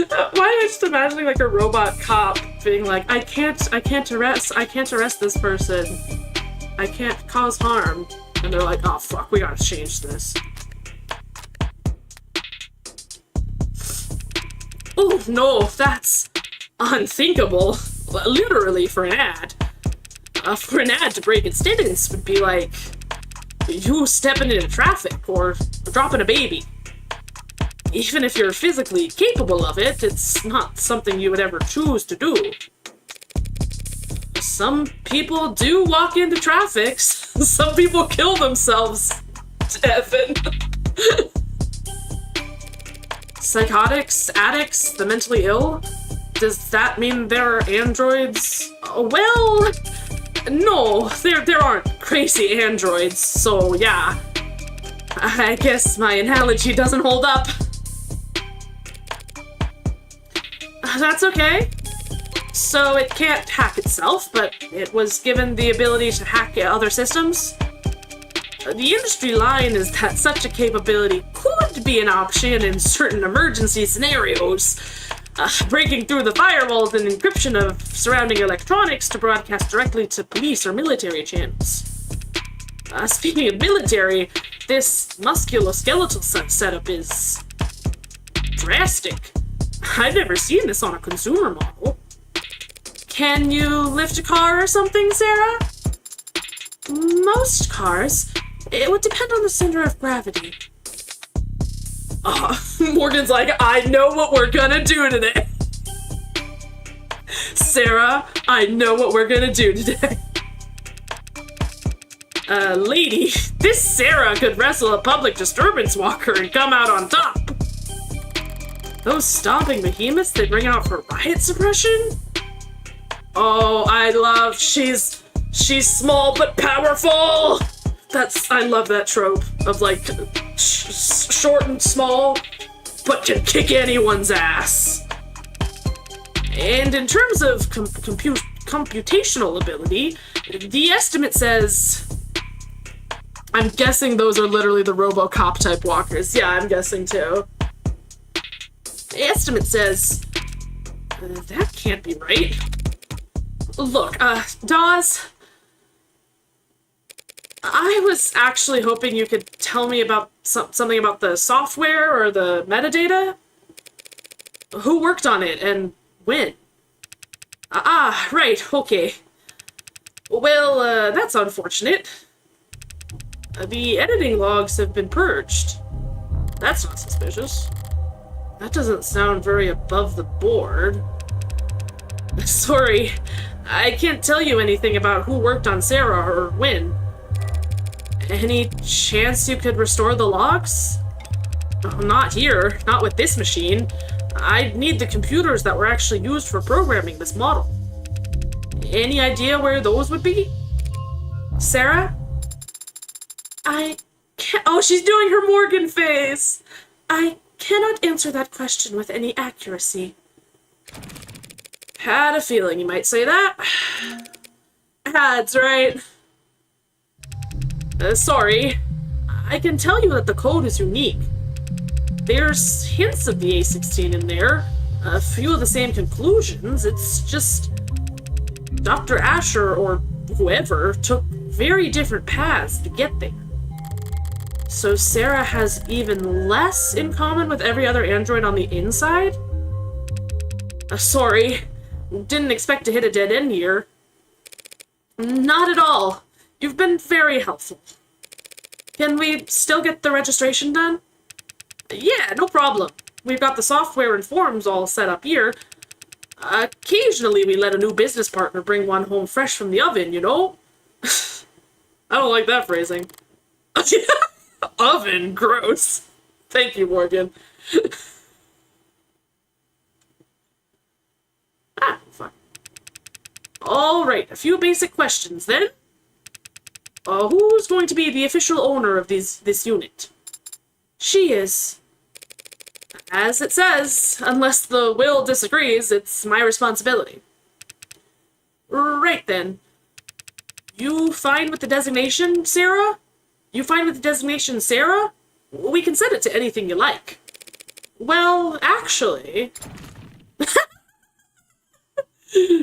Why am I just imagining like a robot cop being like, I can't arrest this person. I can't cause harm. And they're like, oh fuck, we gotta change this. Oh no, that's unthinkable. Literally, for an ad. For an ad to break its sentence would be like, you stepping into traffic or dropping a baby. Even if you're physically capable of it, it's not something you would ever choose to do. Some people do walk into traffic. Some people kill themselves. Devin. Psychotics, addicts, the mentally ill? Does that mean there are androids? Well, no, there aren't crazy androids, so yeah. I guess my analogy doesn't hold up. That's okay. So it can't hack itself, but it was given the ability to hack other systems? The industry line is that such a capability could be an option in certain emergency scenarios. Breaking through the firewalls and encryption of surrounding electronics to broadcast directly to police or military channels. Speaking of military, this musculoskeletal setup is drastic. I've never seen this on a consumer model. Can you lift a car or something, Sarah? Most cars. It would depend on the center of gravity. Morgan's like, I know what we're gonna do today. Sarah, I know what we're gonna do today. Lady, this Sarah could wrestle a public disturbance walker and come out on top. Those stomping behemoths they bring out for riot suppression? Oh, I love, she's small but powerful. I love that trope of like, short and small, but can kick anyone's ass. And in terms of computational ability, the estimate says... I'm guessing those are literally the RoboCop type walkers. Yeah, I'm guessing too. The estimate says... that can't be right. Look, Dawes... I was actually hoping you could tell me about something about the software or the metadata. Who worked on it and when? Right, okay. Well, that's unfortunate. The editing logs have been purged. That's not suspicious. That doesn't sound very above the board. Sorry, I can't tell you anything about who worked on Sarah or when. Any chance you could restore the logs? Oh, not here. Not with this machine. I'd need the computers that were actually used for programming this model. Any idea where those would be? Sarah? I can't... Oh, she's doing her Morgan face! I cannot answer that question with any accuracy. Had a feeling you might say that. That's right. Sorry. I can tell you that the code is unique. There's hints of the A16 in there, a few of the same conclusions. It's just Dr. Asher or whoever took very different paths to get there. So Sarah has even less in common with every other android on the inside? Sorry. Didn't expect to hit a dead end here. Not at all. You've been very helpful. Can we still get the registration done? Yeah, no problem. We've got the software and forms all set up here. Occasionally we let a new business partner bring one home fresh from the oven, you know? I don't like that phrasing. Oven, gross. Thank you, Morgan. Fine. Alright, a few basic questions then. Who's going to be the official owner of this unit? She is. As it says, unless the will disagrees, it's my responsibility. Right then. You fine with the designation, Sarah? You fine with the designation, Sarah? We can set it to anything you like. Well, actually...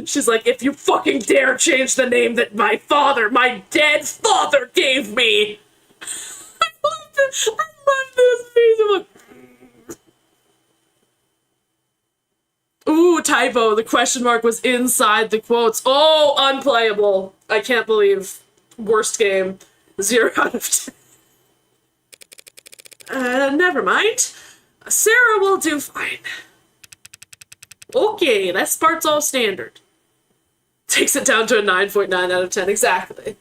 She's like, if you fucking dare change the name that my dead father gave me! I love this face. I'm like... Ooh, typo. The question mark was inside the quotes. Oh, unplayable. I can't believe. Worst game. 0 out of 10. Never mind. Sarah will do fine. Okay, that part's all standard. Takes it down to a 9.9 out of 10, exactly.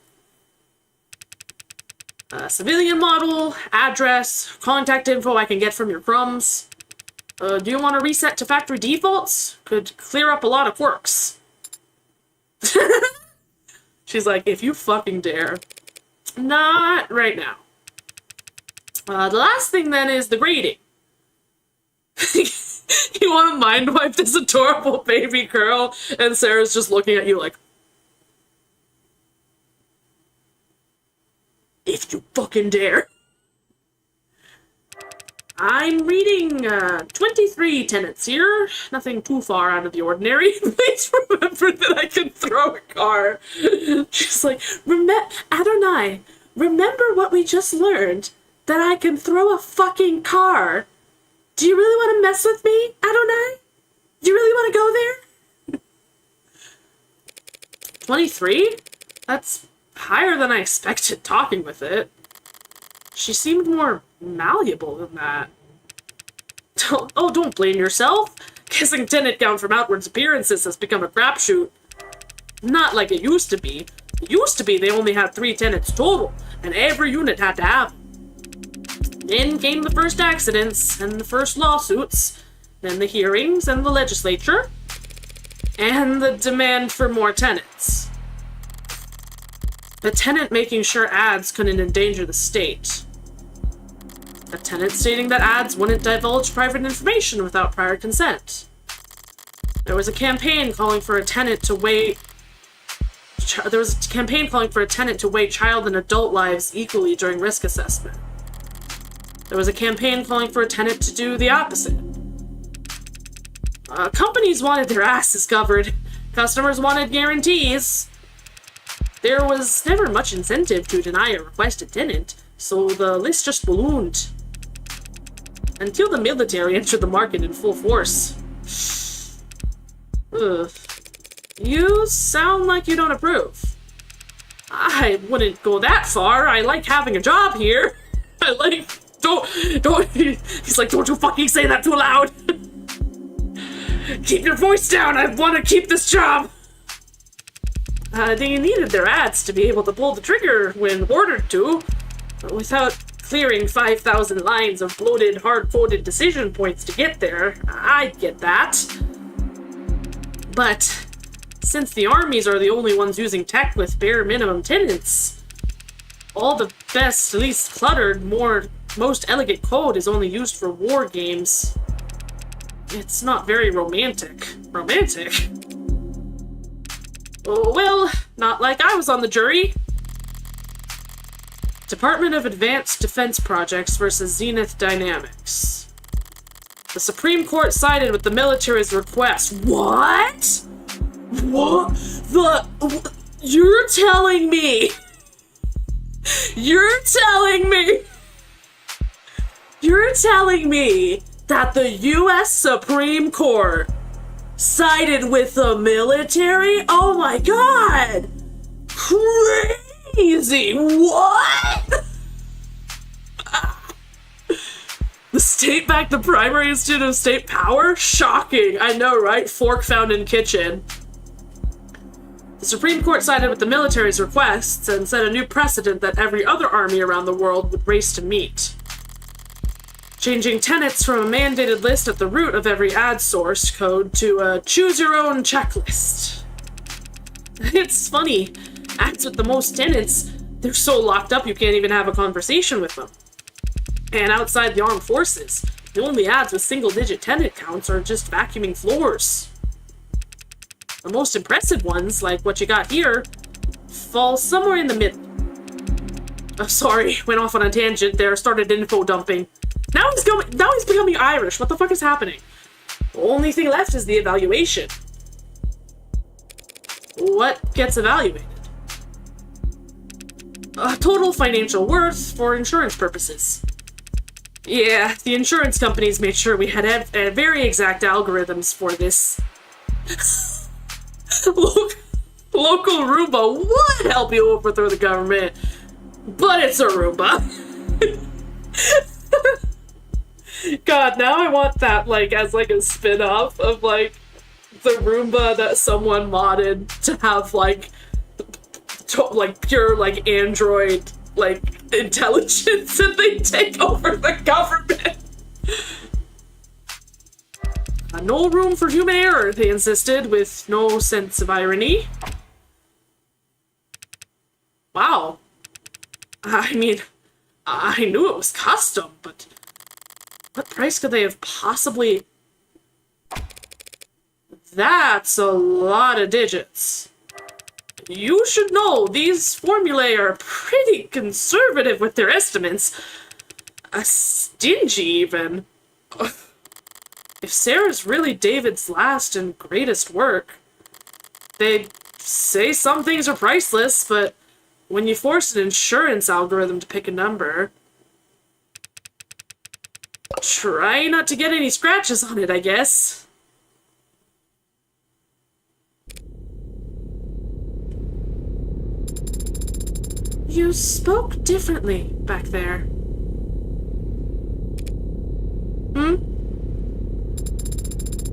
Civilian model, address, contact info I can get from your crumbs. Do you want to reset to factory defaults? Could clear up a lot of quirks. She's like, if you fucking dare. Not right now. The last thing then is the grading. You want to mind wipe this adorable baby girl? And Sarah's just looking at you like, if you fucking dare. I'm reading 23 tenants here. Nothing too far out of the ordinary. Please remember that I can throw a car. She's like, Adonai, remember what we just learned? That I can throw a fucking car. Do you really want to mess with me, Adonai? Do you really want to go there? 23? That's higher than I expected talking with it. She seemed more malleable than that. Oh, don't blame yourself. Guessing tenant count from outwards appearances has become a crapshoot. Not like it used to be. It used to be they only had 3 tenants total, and every unit had to have them. Then came the first accidents, and the first lawsuits, then the hearings, and the legislature, and the demand for more tenants. The tenant making sure ads couldn't endanger the state. A tenant stating that ads wouldn't divulge private information without prior consent. There was a campaign calling for a tenant to weigh child and adult lives equally during risk assessment. There was a campaign calling for a tenant to do the opposite. Companies wanted their asses covered. Customers wanted guarantees. There was never much incentive to deny a requested tenant, so the list just ballooned. Until the military entered the market in full force. Ugh. You sound like you don't approve. I wouldn't go that far. I like having a job here. Don't, he's like, don't you fucking say that too loud. Keep your voice down, I want to keep this job. They needed their ads to be able to pull the trigger when ordered to, without clearing 5,000 lines of bloated, hard-coded decision points to get there. I get that. But since the armies are the only ones using tech with bare minimum tenants, all the best, least cluttered, most elegant code is only used for war games. It's not very romantic. Romantic? Oh, well, not like I was on the jury. Department of Advanced Defense Projects versus Zenith Dynamics. The Supreme Court sided with the military's request. What? What? You're telling me You're telling me that the U.S. Supreme Court sided with the military? Oh my god! Crazy! What? The state backed the primary institute of state power? Shocking! I know, right? Fork found in kitchen. The Supreme Court sided with the military's requests and set a new precedent that every other army around the world would race to meet. Changing tenets from a mandated list at the root of every ad source code to a choose-your-own checklist. It's funny. Ads with the most tenants, they're so locked up you can't even have a conversation with them. And outside the armed forces, the only ads with single-digit tenant counts are just vacuuming floors. The most impressive ones, like what you got here, fall somewhere in the middle. Oh, sorry, went off on a tangent there, started info dumping. Now he's becoming Irish. What the fuck is happening? The only thing left is the evaluation. What gets evaluated? Total financial worth for insurance purposes. Yeah, the insurance companies made sure we had very exact algorithms for this. Local Roomba would help you overthrow the government, but it's a Roomba. God, now I want that, like, as, like, a spin-off of, like, the Roomba that someone modded to have, like, pure, like, android, like, intelligence, and they take over the government. No room for human error, they insisted, with no sense of irony. Wow. I mean, I knew it was custom, but what price could they have possibly... That's a lot of digits. You should know these formulae are pretty conservative with their estimates. Stingy, even. If Sarah's really David's last and greatest work, they'd say some things are priceless, but when you force an insurance algorithm to pick a number, try not to get any scratches on it, I guess. You spoke differently back there.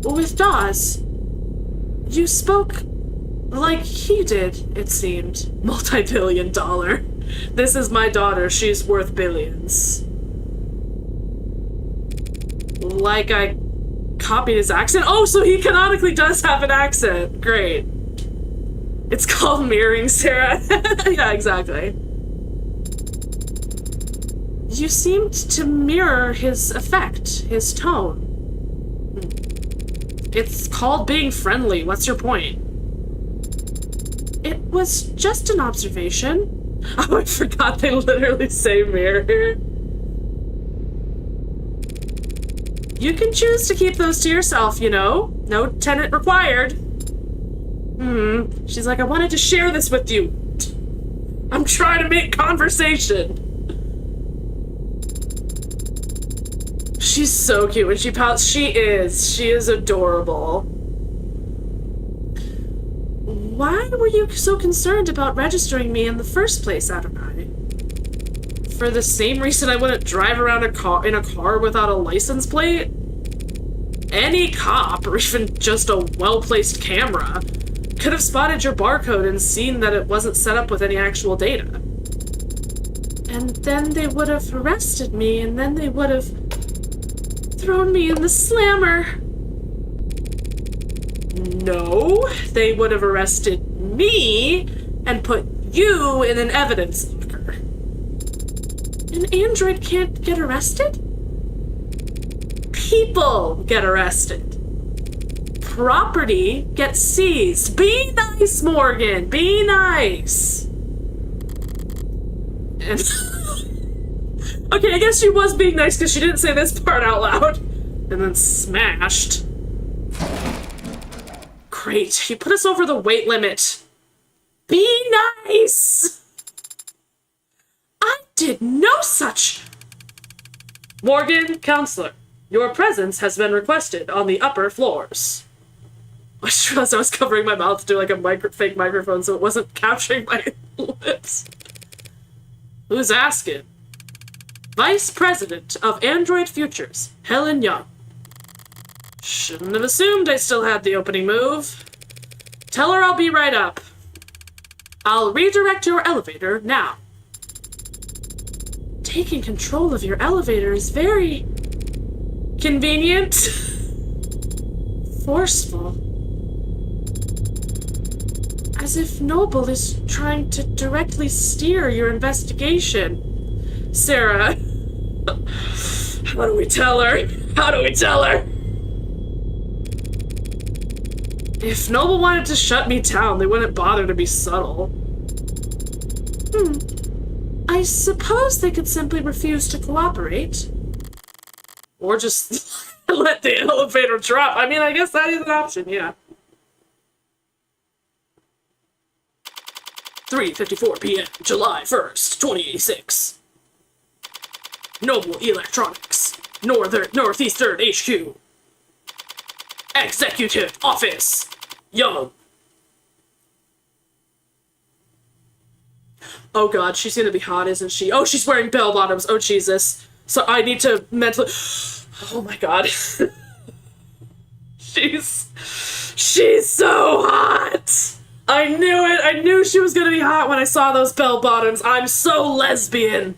With Dawes, you spoke like he did, it seemed. Multi-billion-dollar. This is my daughter, she's worth billions. Like I copied his accent? Oh, so he canonically does have an accent. Great. It's called mirroring, Sarah. Yeah, exactly. You seemed to mirror his effect, his tone. It's called being friendly. What's your point? It was just an observation. Oh, I forgot they literally say mirror. You can choose to keep those to yourself, you know. No tenant required. She's like, I wanted to share this with you. I'm trying to make conversation. She's so cute when she pouts. She is adorable. Why were you so concerned about registering me in the first place, Adonai? For the same reason I wouldn't drive around in a car without a license plate? Any cop, or even just a well-placed camera, could have spotted your barcode and seen that it wasn't set up with any actual data. And then they would have arrested me, and then they would have thrown me in the slammer. No, they would have arrested me and put you in an evidence locker. An android can't get arrested? People get arrested. Property gets seized. Be nice, Morgan. Be nice. And okay, I guess she was being nice because she didn't say this part out loud. And then smashed. Great, you put us over the weight limit. Be nice! I did no such... Morgan, counselor, your presence has been requested on the upper floors. I just realized I was covering my mouth to do like a fake microphone so it wasn't capturing my lips. Who's asking? Vice President of Android Futures, Helen Young. Shouldn't have assumed I still had the opening move. Tell her I'll be right up. I'll redirect your elevator now. Taking control of your elevator is very convenient. Forceful. As if Noble is trying to directly steer your investigation. Sarah, how do we tell her? How do we tell her? If Noble wanted to shut me down, they wouldn't bother to be subtle. I suppose they could simply refuse to cooperate. Or just let the elevator drop. I mean, I guess that is an option, yeah. 3:54 p.m., July 1st, 2086. Noble Electronics, Northeastern HQ. Executive Office, Young. Oh god, she's gonna be hot, isn't she? Oh, she's wearing bell bottoms. Oh, Jesus. So I need to mentally... Oh my god. She's so hot! I knew it! I knew she was gonna be hot when I saw those bell bottoms. I'm so lesbian!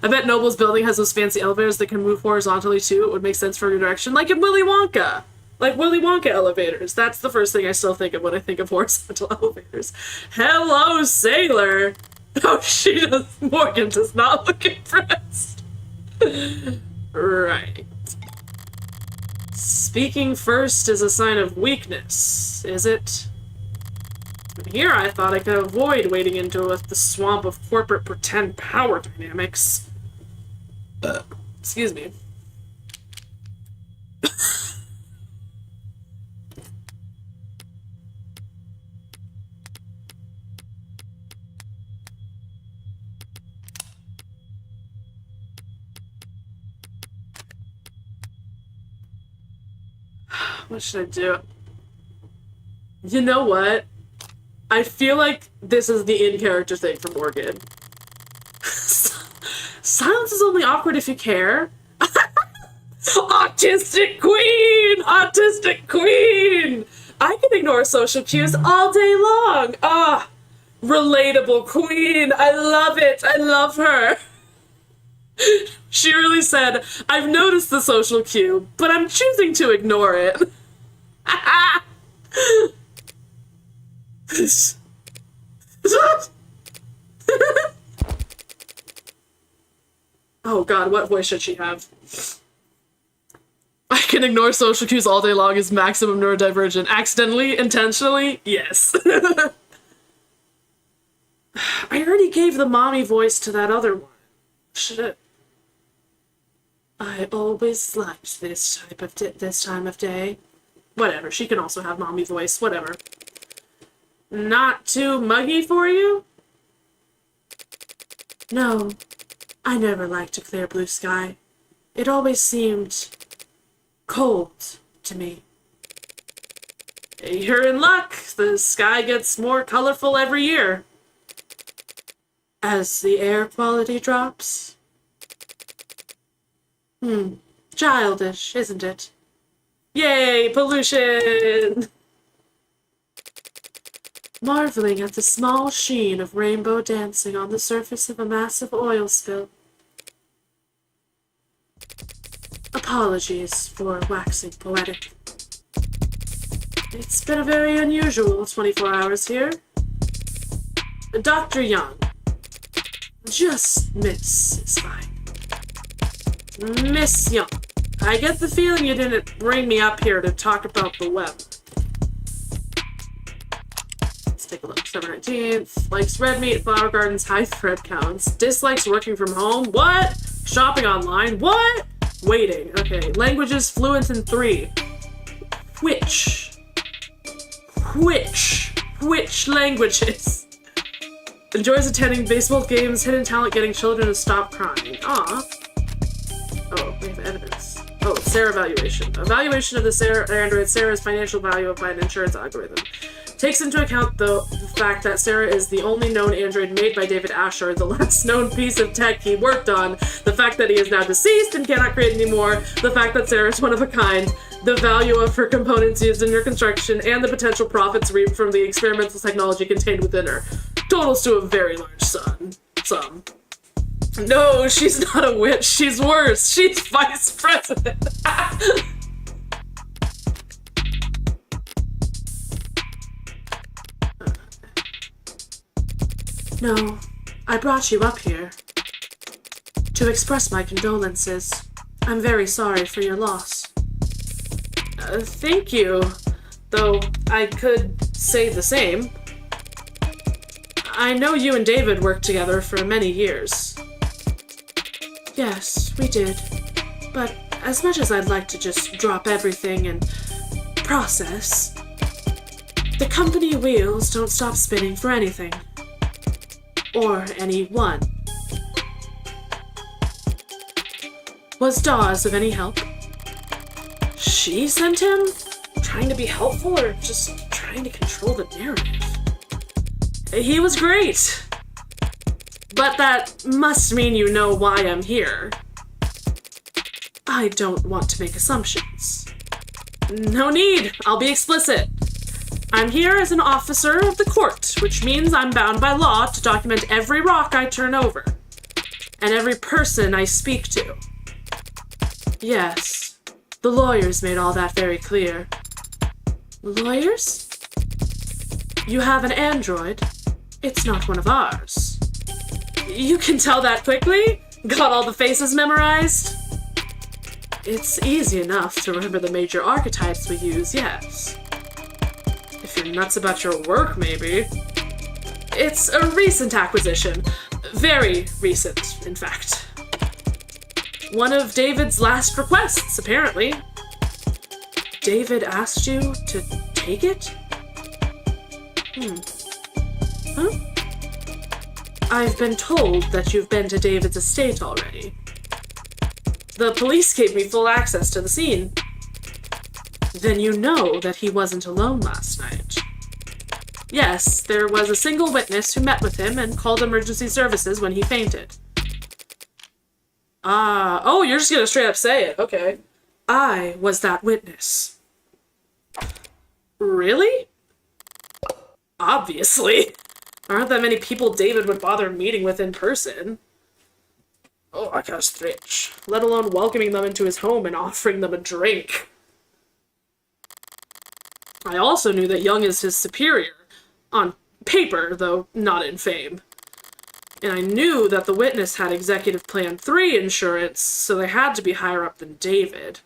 I bet Noble's building has those fancy elevators that can move horizontally too. It would make sense for redirection. Like in Willy Wonka! Like Willy Wonka elevators. That's the first thing I still think of when I think of horizontal elevators. Hello, sailor! Oh, Morgan does not look impressed. Right. Speaking first is a sign of weakness, is it? Here I thought I could avoid wading into the swamp of corporate pretend power dynamics. Excuse me. What should I do? You know what? I feel like this is the in-character thing for Morgan. Silence is only awkward if you care. Autistic queen! Autistic queen! I can ignore social cues all day long. Ah, relatable queen. I love it. I love her. She really said, I've noticed the social cue, but I'm choosing to ignore it. Oh god, what voice should she have? I can ignore social cues all day long is maximum neurodivergent. Accidentally? Intentionally? Yes. I already gave the mommy voice to that other one. Should it? I always liked this time of day. Whatever, she can also have mommy voice, whatever. Not too muggy for you? No, I never liked a clear blue sky. It always seemed cold to me. You're in luck. The sky gets more colorful every year. As the air quality drops. Childish, isn't it? Yay, pollution! Marveling at the small sheen of rainbow dancing on the surface of a massive oil spill. Apologies for waxing poetic. It's been a very unusual 24 hours here. Dr. Young. Just Miss is fine. Miss Young, I get the feeling you didn't bring me up here to talk about the web. Let's take a look. December 19th. Likes red meat, flower gardens, high thread counts. Dislikes working from home. What? Shopping online. What? Waiting. Okay. Languages fluent in 3. Which languages? Enjoys attending baseball games, hidden talent getting children to stop crying. Aw. Oh, we have evidence. Oh, Sarah evaluation. Evaluation of the Sarah android. Sarah's financial value by an insurance algorithm. Takes into account, though, the fact that Sarah is the only known android made by David Asher, the last known piece of tech he worked on, the fact that he is now deceased and cannot create anymore, the fact that Sarah is one of a kind, the value of her components used in her construction, and the potential profits reaped from the experimental technology contained within her. Totals to a very large sum. No, she's not a witch. She's worse. She's vice president. No, I brought you up here to express my condolences. I'm very sorry for your loss. Thank you. Though I could say the same. I know you and David worked together for many years. Yes, we did. But as much as I'd like to just drop everything and process, the company wheels don't stop spinning for anything. Or anyone. Was Dawes of any help? She sent him? Trying to be helpful or just trying to control the narrative? He was great. But that must mean you know why I'm here. I don't want to make assumptions. No need. I'll be explicit. I'm here as an officer of the court, which means I'm bound by law to document every rock I turn over, and every person I speak to. Yes, the lawyers made all that very clear. Lawyers? You have an android. It's not one of ours. You can tell that quickly? Got all the faces memorized? It's easy enough to remember the major archetypes we use, yes. If you're nuts about your work, maybe. It's a recent acquisition. Very recent, in fact. One of David's last requests, apparently. David asked you to take it? Huh? I've been told that you've been to David's estate already. The police gave me full access to the scene. Then you know that he wasn't alone last night. Yes, there was a single witness who met with him and called emergency services when he fainted. Oh, you're just gonna straight up say it, okay. I was that witness. Really? Obviously. There aren't that many people David would bother meeting with in person. Oh, I got a stretch. Let alone welcoming them into his home and offering them a drink. I also knew that Young is his superior. On paper, though not in fame. And I knew that the witness had Executive Plan 3 insurance, so they had to be higher up than David.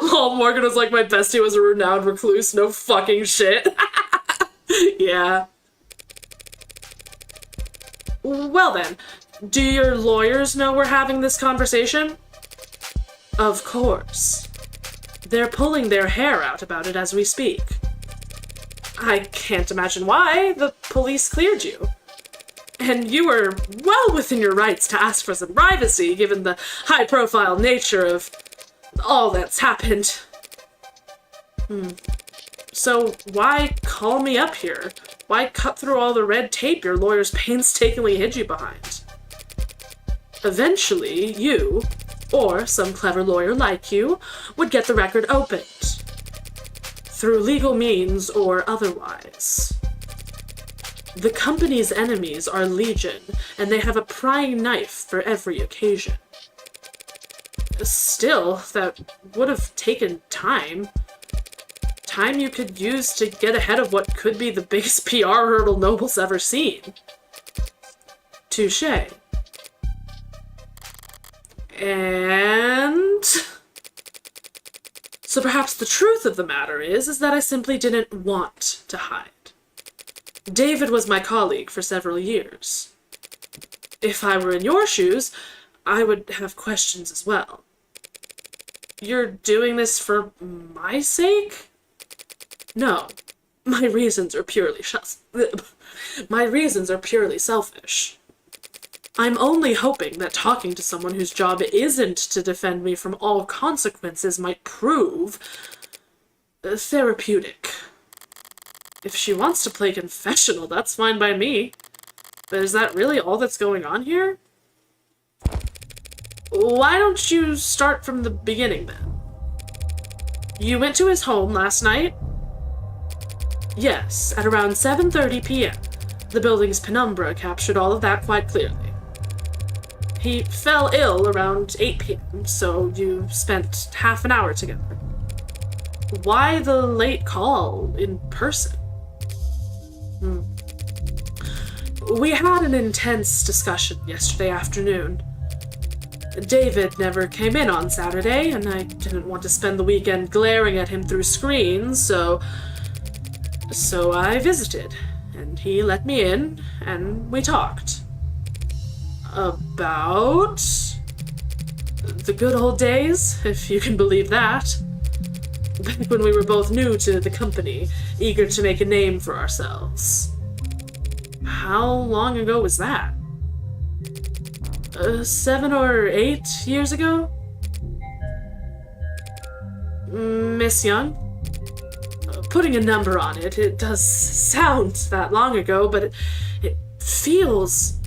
Lol, Morgan was like, my bestie was a renowned recluse, no fucking shit. Yeah. Well then, do your lawyers know we're having this conversation? Of course. They're pulling their hair out about it as we speak. I can't imagine why. The police cleared you. And you were well within your rights to ask for some privacy, given the high-profile nature of all that's happened. So why call me up here? Why cut through all the red tape your lawyers painstakingly hid you behind? Eventually, you, or some clever lawyer like you, would get the record opened. Through legal means or otherwise. The company's enemies are legion, and they have a prying knife for every occasion. Still, that would have taken time. Time you could use to get ahead of what could be the biggest PR hurdle Noble's ever seen. Touché. And... so perhaps the truth of the matter is that I simply didn't want to hide. David was my colleague for several years. If I were in your shoes, I would have questions as well. You're doing this for my sake? No. My reasons are purely my reasons are purely selfish. I'm only hoping that talking to someone whose job isn't to defend me from all consequences might prove therapeutic. If she wants to play confessional, that's fine by me. But is that really all that's going on here? Why don't you start from the beginning, then? You went to his home last night? Yes, at around 7:30 p.m. The building's penumbra captured all of that quite clearly. He fell ill around 8 p.m., so you spent half an hour together. Why the late call in person? We had an intense discussion yesterday afternoon. David never came in on Saturday, and I didn't want to spend the weekend glaring at him through screens, so I visited, and he let me in, and we talked. About the good old days, if you can believe that. Back when we were both new to the company, eager to make a name for ourselves. How long ago was that? 7 or 8 years ago? Miss Young? Putting a number on it, it does sound that long ago, but it feels...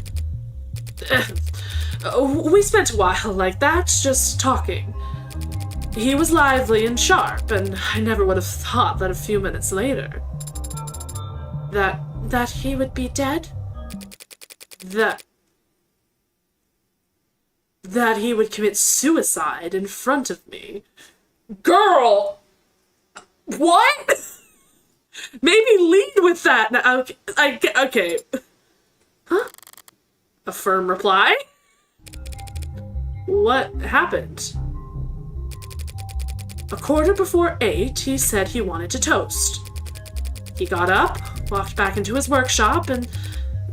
we spent a while like that, just talking. He was lively and sharp, and I never would have thought that a few minutes later... That he would be dead? That he would commit suicide in front of me. Girl! What? Maybe lead with that. Now, okay. Huh? A firm reply? What happened? 8:15, he said he wanted to toast. He got up, walked back into his workshop, and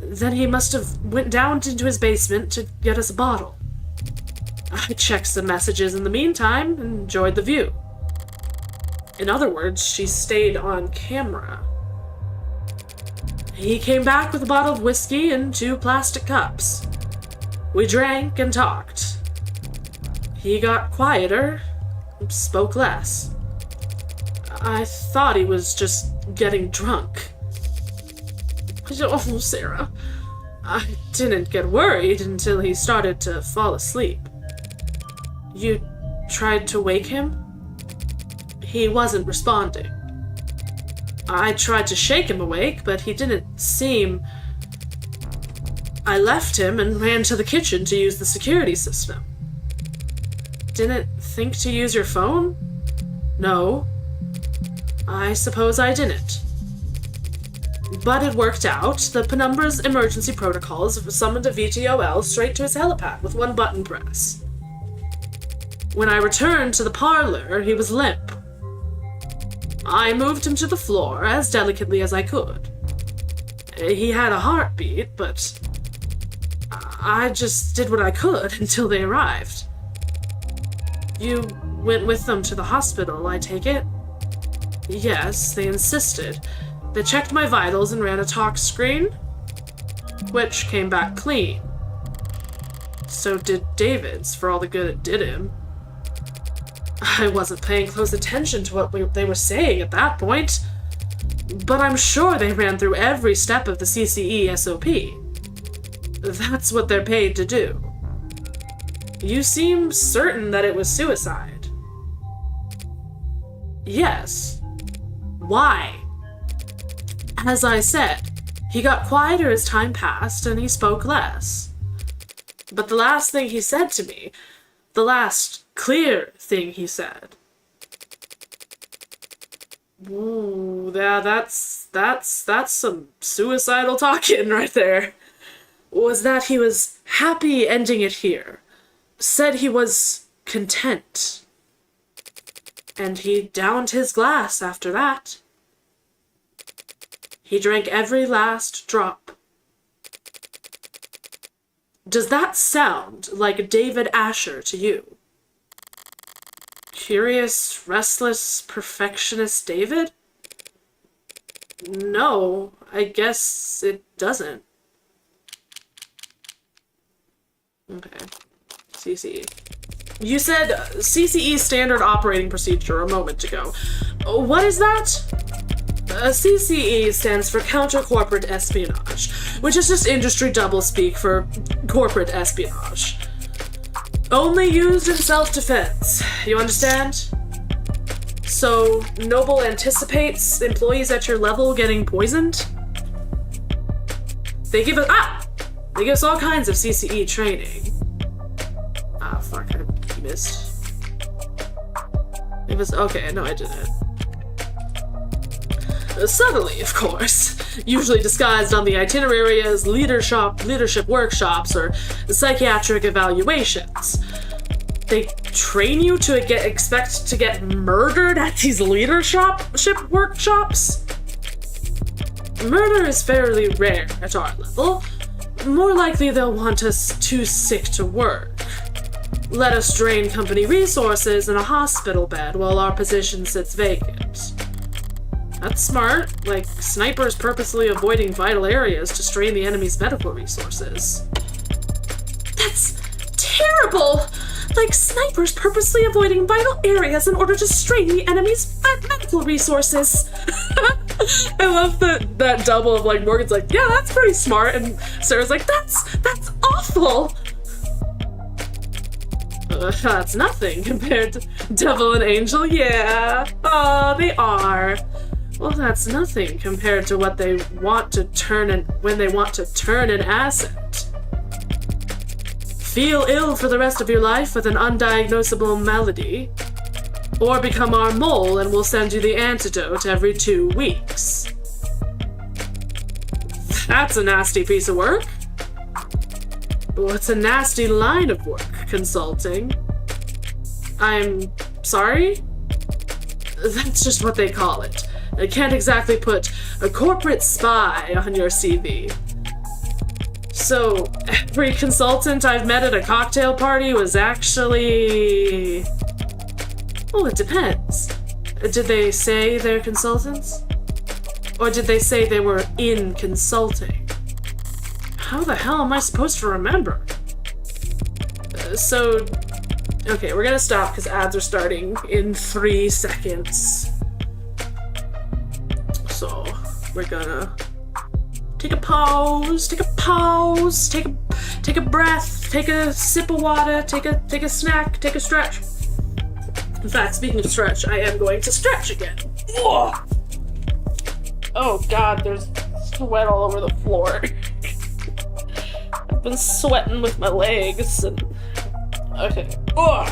then he must have went down into his basement to get us a bottle. I checked some messages in the meantime and enjoyed the view. In other words, she stayed on camera. He came back with a bottle of whiskey and 2 plastic cups. We drank and talked. He got quieter, spoke less. I thought he was just getting drunk. Oh, Sarah. I didn't get worried until he started to fall asleep. You tried to wake him? He wasn't responding. I tried to shake him awake, but he didn't seem... I left him and ran to the kitchen to use the security system. Didn't think to use your phone? No. I suppose I didn't. But it worked out. The Penumbra's emergency protocols summoned a VTOL straight to his helipad with 1 button press. When I returned to the parlor, he was limp. I moved him to the floor as delicately as I could. He had a heartbeat, but I just did what I could until they arrived. You went with them to the hospital, I take it? Yes, they insisted. They checked my vitals and ran a tox screen, which came back clean. So did David's, for all the good it did him. I wasn't paying close attention to what they were saying at that point, but I'm sure they ran through every step of the CCE SOP. That's what they're paid to do. You seem certain that it was suicide. Yes. Why? As I said, he got quieter as time passed and he spoke less. But the last thing he said to me, the last clear thing he said. Ooh, yeah, that's some suicidal talking right there. Was that he was happy ending it here. Said he was content. And he downed his glass after that. He drank every last drop. Does that sound like David Asher to you? Curious, restless, perfectionist David? No, I guess it doesn't. Okay. CCE. You said CCE standard operating procedure a moment ago. What is that? CCE stands for counter corporate espionage, which is just industry doublespeak for corporate espionage. Only used in self-defense. You understand? So, Noble anticipates employees at your level getting poisoned? They give us all kinds of CCE training. Ah, fuck, I missed. It was, okay, no I didn't. Subtly, of course. Usually disguised on the itinerary as leadership workshops or psychiatric evaluations. They train you to expect to get murdered at these leadership workshops? Murder is fairly rare at our level. More likely they'll want us too sick to work. Let us drain company resources in a hospital bed while our position sits vacant. That's smart, like snipers purposely avoiding vital areas to strain the enemy's medical resources. That's terrible! Like snipers purposely avoiding vital areas in order to strain the enemy's medical resources. I love that double of like Morgan's like, yeah, that's pretty smart, and Sarah's like, that's awful. That's nothing compared to Devil and Angel, yeah. Oh, they are. Well, that's nothing compared to what they want to when they want to turn an asset. Feel ill for the rest of your life with an undiagnosable malady, or become our mole and we'll send you the antidote every 2 weeks. That's a nasty piece of work. Well, it's a nasty line of work, consulting. I'm sorry? That's just what they call it. I can't exactly put a corporate spy on your CV. So, every consultant I've met at a cocktail party was actually... Well, it depends. Did they say they're consultants? Or did they say they were in consulting? How the hell am I supposed to remember? Okay, we're gonna stop because ads are starting in 3 seconds. So, we're gonna take a pause, take a breath, take a sip of water, take a snack, take a stretch. In fact, speaking of stretch, I am going to stretch again. Ugh. Oh god, there's sweat all over the floor. I've been sweating with my legs and... Okay. Ugh.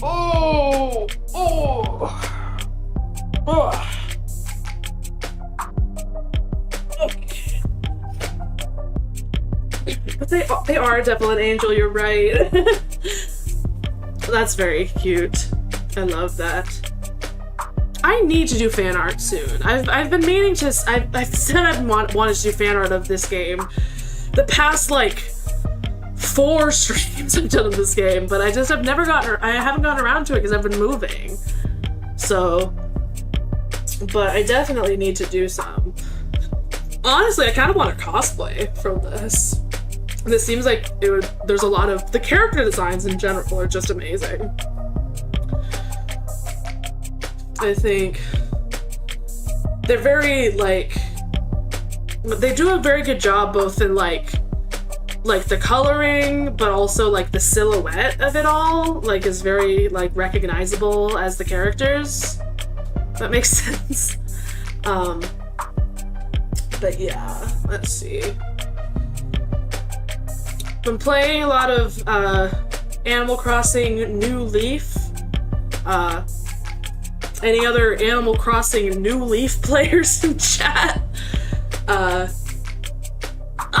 Oh! Oh! Ugh. Okay. But they are Devil and Angel, you're right. That's very cute. I love that. I need to do fan art soon. I've been meaning to. I've said I've wanted to do fan art of this game. The past like 4 streams I've done of this game, but I haven't gotten around to it because I've been moving. So, but I definitely need to do some. Honestly, I kind of want to cosplay from this. This seems like there's a lot of, the character designs in general are just amazing. I think they're very, like, they do a very good job both in, like the coloring, but also, like, the silhouette of it all, like, is very, like, recognizable as the characters. That makes sense. But yeah, let's see. Been playing a lot of Animal Crossing New Leaf. Any other Animal Crossing New Leaf players in chat? I'll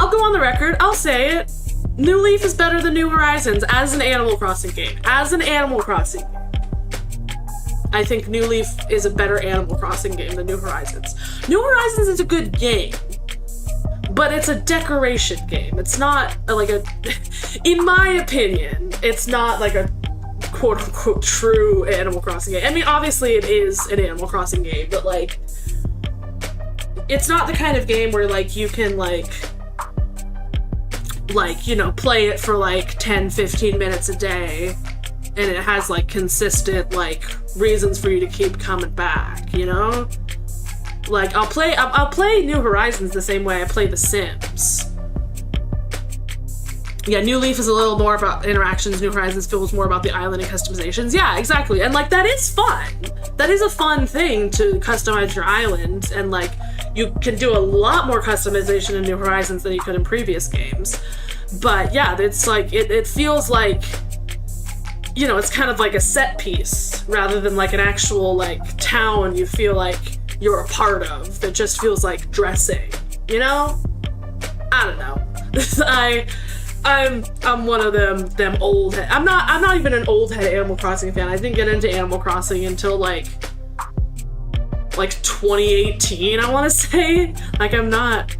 go on the record, I'll say it. New Leaf is better than New Horizons as an Animal Crossing game. As an Animal Crossing game. I think New Leaf is a better Animal Crossing game than New Horizons. New Horizons is a good game, but it's a decoration game. It's not like a, in my opinion, it's not like a quote-unquote true Animal Crossing game. I mean, obviously it is an Animal Crossing game, but, like, it's not the kind of game where, like, you can, like, you know, play it for, like, 10-15 minutes a day, and it has, like, consistent, like, reasons for you to keep coming back, you know? Like, I'll play New Horizons the same way I play The Sims. Yeah, New Leaf is a little more about interactions. New Horizons feels more about the island and customizations. Yeah, exactly. And, like, that is fun. That is a fun thing to customize your island. And, like, you can do a lot more customization in New Horizons than you could in previous games. But, yeah, it's, like, it feels like, you know, it's kind of like a set piece rather than, like, an actual, like, town you feel like you're a part of that just feels like dressing, you know? I don't know. I'm one of them old head. I'm not even an old head Animal Crossing fan. I didn't get into Animal Crossing until like 2018, I want to say. Like, I'm not.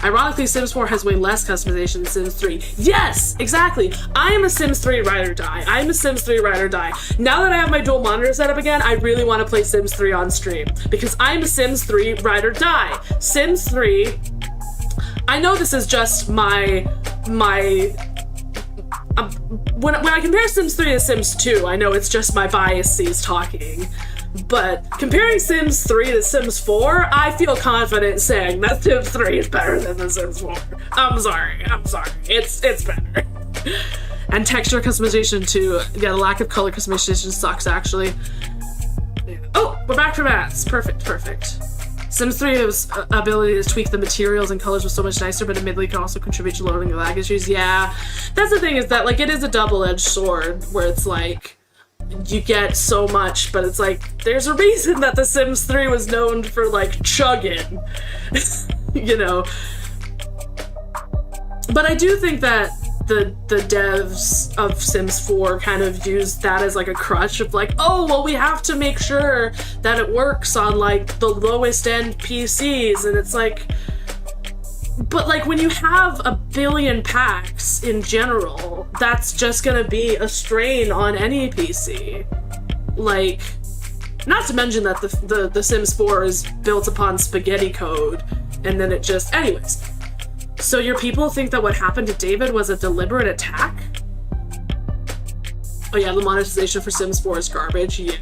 Ironically, Sims 4 has way less customization than Sims 3. Yes, exactly. I am a Sims 3 ride or die. I'm a Sims 3 ride or die. Now that I have my dual monitor set up again, I really want to play Sims 3 on stream because I'm a Sims 3 ride or die. Sims 3. I know this is just my when I compare Sims 3 to Sims 2, I know it's just my biases talking. But comparing Sims 3 to Sims 4, I feel confident saying that Sims 3 is better than The Sims 4. I'm sorry. It's better. And texture customization too. Yeah, the lack of color customization sucks actually. Yeah. Oh, we're back from ads. Perfect. Sims 3's ability to tweak the materials and colors was so much nicer, but admittedly can also contribute to loading and lag issues. Yeah, that's the thing, is that, like, it is a double-edged sword where it's like you get so much, but it's like there's a reason that The Sims 3 was known for, like, chugging, you know. But I do think that the devs of Sims 4 kind of used that as like a crutch of like, oh, well, we have to make sure that it works on like the lowest end PCs, and it's like, but like when you have a billion packs in general, that's just gonna be a strain on any PC. Like, not to mention that the Sims 4 is built upon spaghetti code, and then it just, anyways. So your people think that what happened to David was a deliberate attack? Oh yeah, the monetization for Sims 4 is garbage, yeah.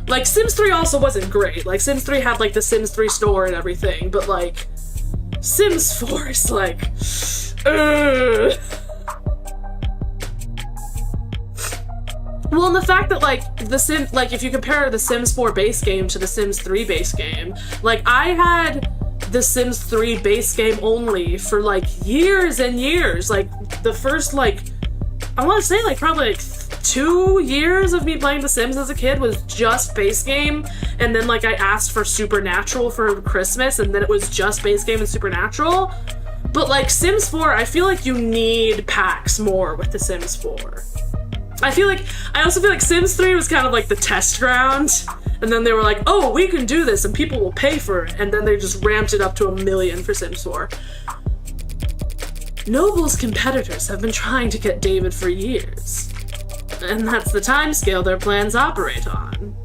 Like, Sims 3 also wasn't great. Like, Sims 3 had, like, the Sims 3 store and everything, but, like, Sims 4 is, like, ugh. Well, and the fact that, like, if you compare the Sims 4 base game to the Sims 3 base game, like, I had the Sims 3 base game only for, like, years and years. Like, the first, like, I want to say, like, probably, like, 2 years of me playing The Sims as a kid was just base game, and then, like, I asked for Supernatural for Christmas, and then it was just base game and Supernatural. But, like, Sims 4, I feel like you need packs more with The Sims 4. I also feel like Sims 3 was kind of like the test ground, and then they were like, oh, we can do this and people will pay for it, and then they just ramped it up to 1 million for Sims 4. Noble's competitors have been trying to get David for years, and that's the timescale their plans operate on.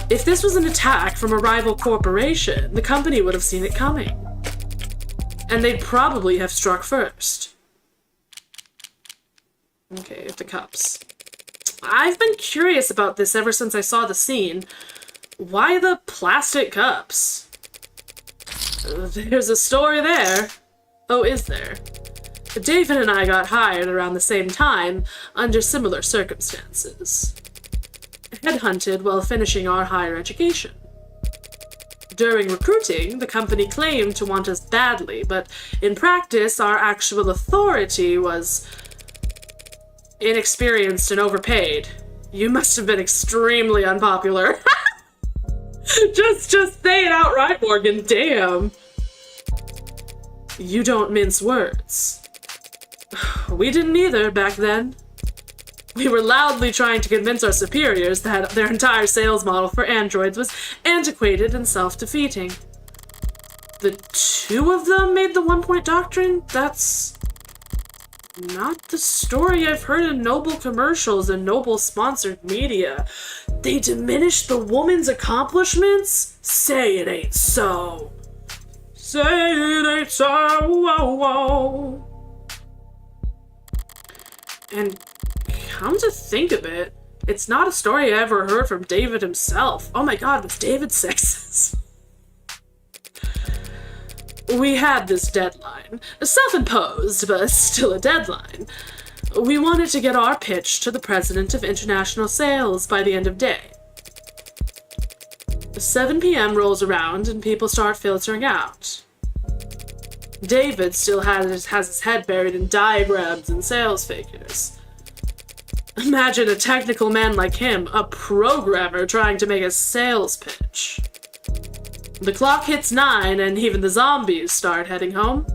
If this was an attack from a rival corporation, the company would have seen it coming, and they'd probably have struck first. Okay, the cups. I've been curious about this ever since I saw the scene. Why the plastic cups? There's a story there. Oh, is there? David and I got hired around the same time, under similar circumstances. Headhunted while finishing our higher education. During recruiting, the company claimed to want us badly, but in practice, our actual authority was inexperienced and overpaid. You must have been extremely unpopular. just say it outright, Morgan. Damn. You don't mince words. We didn't either back then. We were loudly trying to convince our superiors that their entire sales model for androids was antiquated and self-defeating. The two of them made the one-point doctrine? That's Not the story I've heard in Noble commercials and Noble sponsored media. They diminish the woman's accomplishments? Say it ain't so. Say it ain't so. Whoa, whoa. And come to think of it, it's not a story I ever heard from David himself. Oh my god, was David sexist? We had this deadline. Self-imposed, but still a deadline. We wanted to get our pitch to the president of international sales by the end of day. 7 p.m. rolls around and people start filtering out. David still has his head buried in diagrams and sales figures. Imagine a technical man like him, a programmer, trying to make a sales pitch. The clock hits 9 and even the zombies start heading home.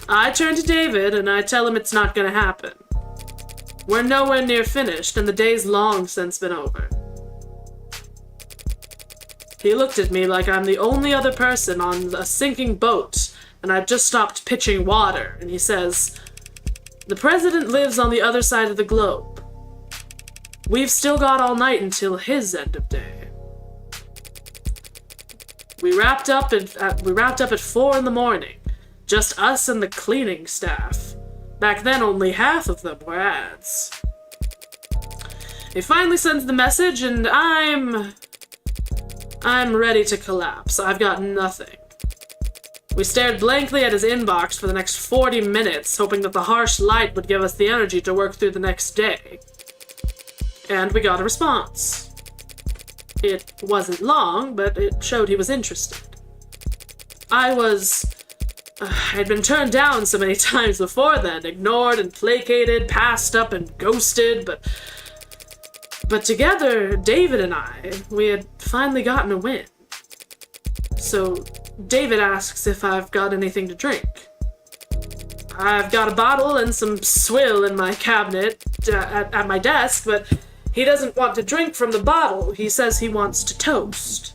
I turn to David and I tell him it's not gonna happen. We're nowhere near finished and the day's long since been over. He looked at me like I'm the only other person on a sinking boat and I've just stopped pitching water, and he says, "The president lives on the other side of the globe. We've still got all night until his end of day." We wrapped up at 4 in the morning. Just us and the cleaning staff. Back then, only half of them were ads. He finally sends the message, and I'm ready to collapse. I've got nothing. We stared blankly at his inbox for the next 40 minutes, hoping that the harsh light would give us the energy to work through the next day. And we got a response. It wasn't long, but it showed he was interested. I'd been turned down so many times before then, ignored and placated, passed up and ghosted, but together, David and I, we had finally gotten a win. So David asks if I've got anything to drink. I've got a bottle and some swill in my cabinet at my desk, but he doesn't want to drink from the bottle. He says he wants to toast.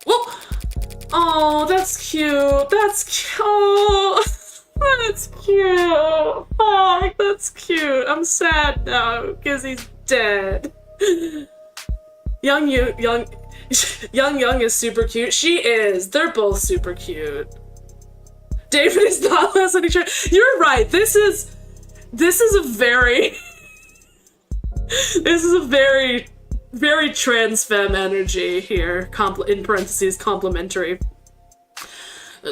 Whoa! Oh, that's cute. That's cute. Oh, that's cute. Fuck, that's cute. I'm sad now because he's dead. Young is super cute. She is. They're both super cute. David is not listening to. You're right. This is a very very trans femme energy here, in parentheses, complimentary.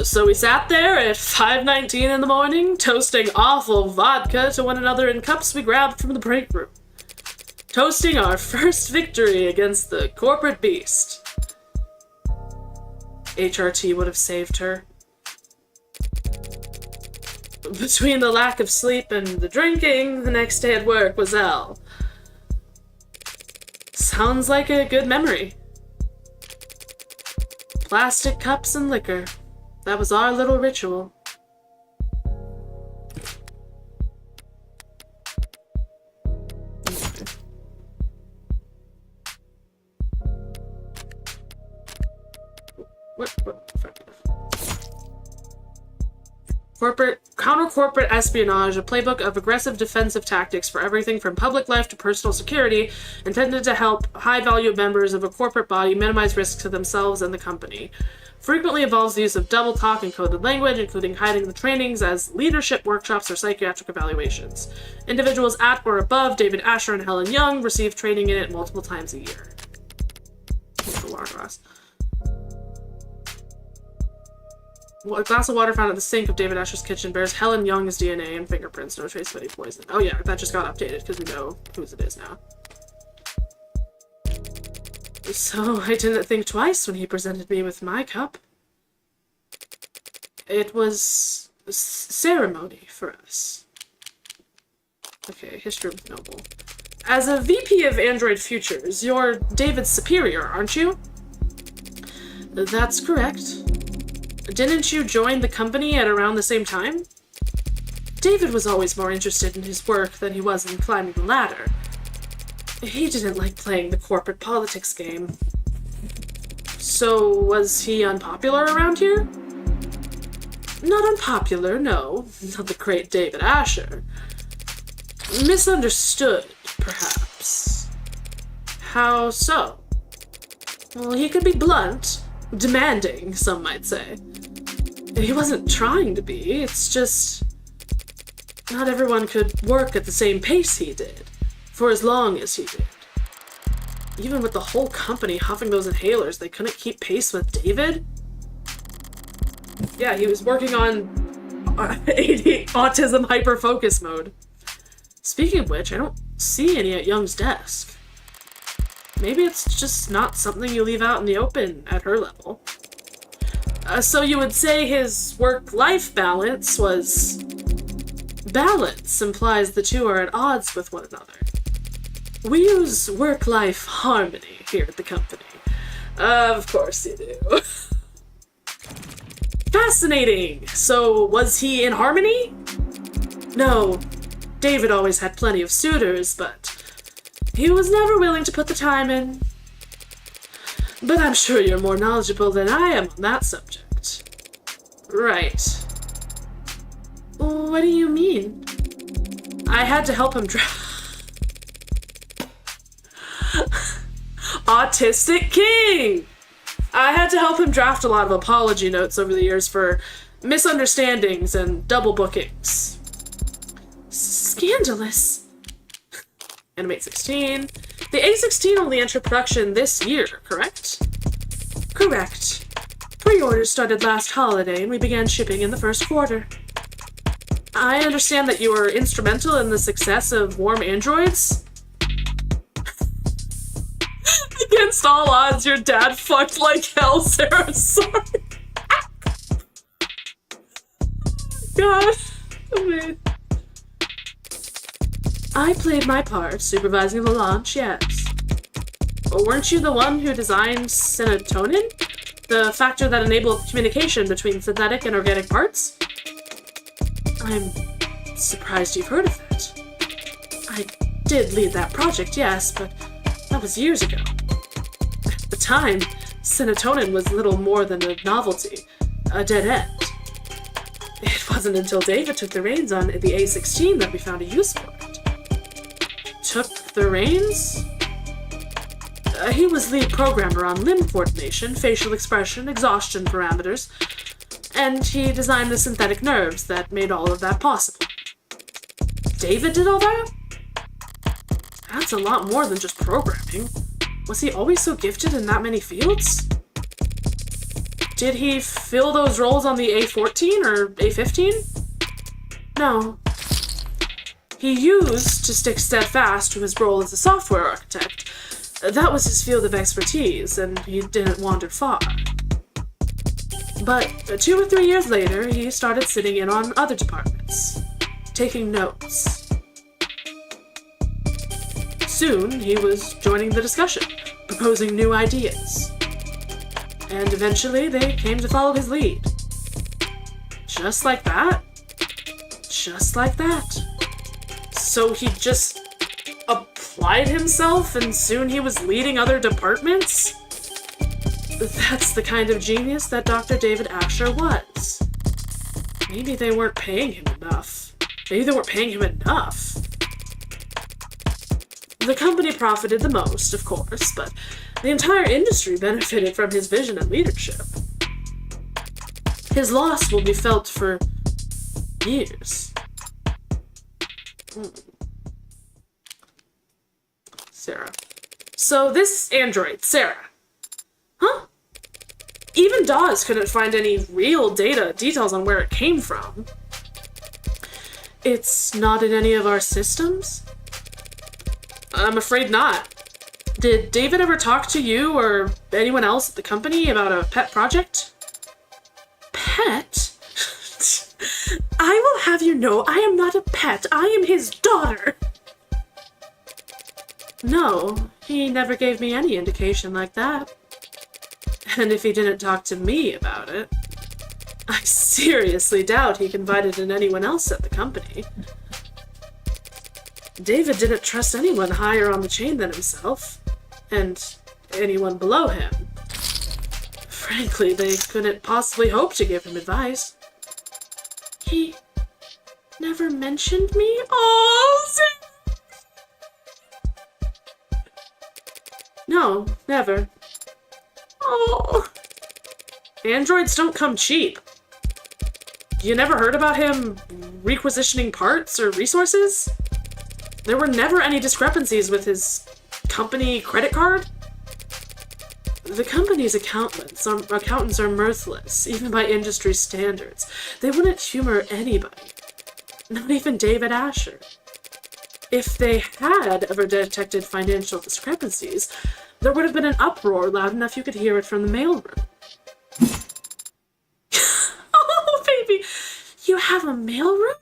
So we sat there at 5:19 in the morning, toasting awful vodka to one another in cups we grabbed from the break room. Toasting our first victory against the corporate beast. HRT would have saved her. Between the lack of sleep and the drinking, the next day at work was hell. Sounds like a good memory. Plastic cups and liquor. That was our little ritual. Counter-corporate espionage, a playbook of aggressive defensive tactics for everything from public life to personal security, intended to help high-value members of a corporate body minimize risks to themselves and the company. Frequently involves the use of double talk and coded language, including hiding the trainings as leadership workshops or psychiatric evaluations. Individuals at or above David Asher and Helen Young receive training in it multiple times a year. Here's the water glass. A glass of water found at the sink of David Asher's kitchen bears Helen Young's DNA and fingerprints. No trace of any poison. Oh yeah, that just got updated because we know whose it is now. So I didn't think twice when he presented me with my cup. It was a ceremony for us. Okay, history of Noble. As a VP of Android Futures, you're David's superior, aren't you? That's correct. Didn't you join the company at around the same time? David was always more interested in his work than he was in climbing the ladder. He didn't like playing the corporate politics game. So, was he unpopular around here? Not unpopular, no. Not the great David Asher. Misunderstood, perhaps. How so? Well, he could be blunt, demanding, some might say. He wasn't trying to be, it's just... not everyone could work at the same pace he did, for as long as he did. Even with the whole company huffing those inhalers, they couldn't keep pace with David? Yeah, he was working on autism hyper-focus mode. Speaking of which, I don't see any at Young's desk. Maybe it's just not something you leave out in the open at her level. So you would say his work-life balance was... Balance implies the two are at odds with one another. We use work-life harmony here at the company. Of course you do. Fascinating! So, was he in harmony? No. David always had plenty of suitors, but he was never willing to put the time in. But I'm sure you're more knowledgeable than I am on that subject. Right. What do you mean? I had to help him Autistic King! I had to help him draft a lot of apology notes over the years for misunderstandings and double bookings. Scandalous. Animate 16. The A16 only entered production this year, correct? Correct. Pre-orders started last holiday and we began shipping in the first quarter. I understand that you were instrumental in the success of Warm Androids? Against all odds, your dad fucked like hell, Sarah. Sorry. God. Oh, I played my part, supervising the launch, yes. But weren't you the one who designed serotonin? The factor that enabled communication between synthetic and organic parts? I'm surprised you've heard of that. I did lead that project, yes, but that was years ago. At the time, serotonin was little more than a novelty, a dead end. It wasn't until David took the reins on the A16 that we found a use for it. Took the reins? He was lead programmer on limb coordination, facial expression, exhaustion parameters, and he designed the synthetic nerves that made all of that possible. David did all that? That's a lot more than just programming. Was he always so gifted in that many fields? Did he fill those roles on the A14 or A15? No. He used to stick steadfast to his role as a software architect. That was his field of expertise, and he didn't wander far. But 2 or 3 years later, he started sitting in on other departments, taking notes. Soon, he was joining the discussion, proposing new ideas. And eventually, they came to follow his lead. Just like that. Just like that. So he just applied himself, and soon he was leading other departments? That's the kind of genius that Dr. David Asher was. Maybe they weren't paying him enough. Maybe they weren't paying him enough. The company profited the most, of course, but the entire industry benefited from his vision and leadership. His loss will be felt for years. Sarah. So this android, Sarah. Huh? Even DAWs couldn't find any real details on where it came from. It's not in any of our systems? I'm afraid not. Did David ever talk to you or anyone else at the company about a pet project? Pet? I will have you know I am not a pet. I am his daughter. No, he never gave me any indication like that. And if he didn't talk to me about it, I seriously doubt he confided in anyone else at the company. David didn't trust anyone higher on the chain than himself, and anyone below him. Frankly, they couldn't possibly hope to give him advice. He never mentioned me? Oh, no, never. Oh. Androids don't come cheap. You never heard about him requisitioning parts or resources? There were never any discrepancies with his company credit card. The company's accountants are mirthless, even by industry standards. They wouldn't humor anybody, not even David Asher. If they had ever detected financial discrepancies, there would have been an uproar loud enough you could hear it from the mailroom. Oh, baby, you have a mailroom?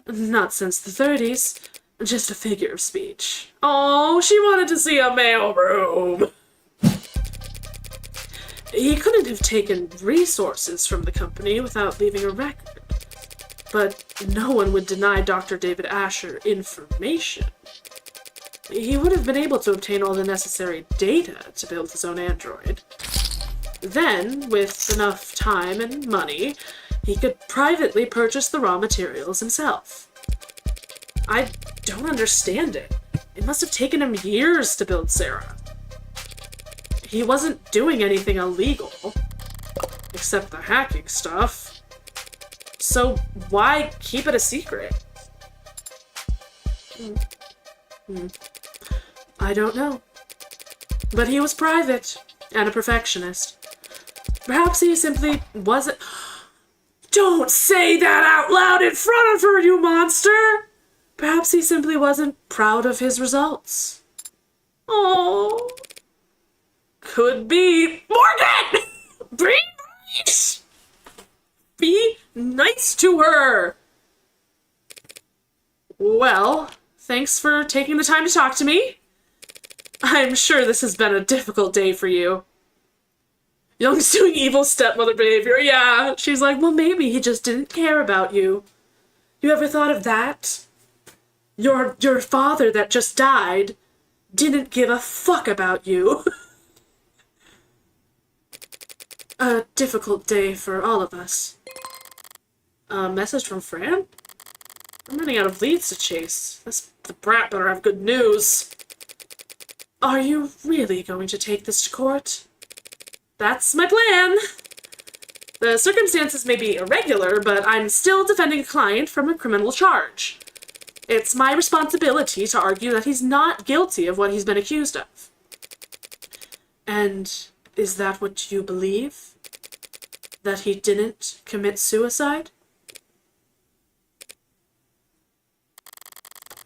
Not since the 30s. Just a figure of speech. Oh, she wanted to see a mailroom. He couldn't have taken resources from the company without leaving a record. But no one would deny Dr. David Asher information. He would have been able to obtain all the necessary data to build his own android. Then, with enough time and money, he could privately purchase the raw materials himself. I don't understand it. It must have taken him years to build Sarah. He wasn't doing anything illegal, except the hacking stuff. So why keep it a secret? I don't know. But he was private, and a perfectionist. Perhaps he simply wasn't— Don't say that out loud in front of her, you monster! Perhaps he simply wasn't proud of his results. Oh. Could be. Morgan! Be nice! Be nice to her! Well, thanks for taking the time to talk to me. I'm sure this has been a difficult day for you. Young's doing evil stepmother behavior. Yeah, she's like, well, maybe he just didn't care about you. You ever thought of that? Your father that just died didn't give a fuck about you. A difficult day for all of us. A message from Fran? I'm running out of leads to chase. The brat better have good news. Are you really going to take this to court? That's my plan. The circumstances may be irregular, but I'm still defending a client from a criminal charge. It's my responsibility to argue that he's not guilty of what he's been accused of. And is that what you believe? That he didn't commit suicide?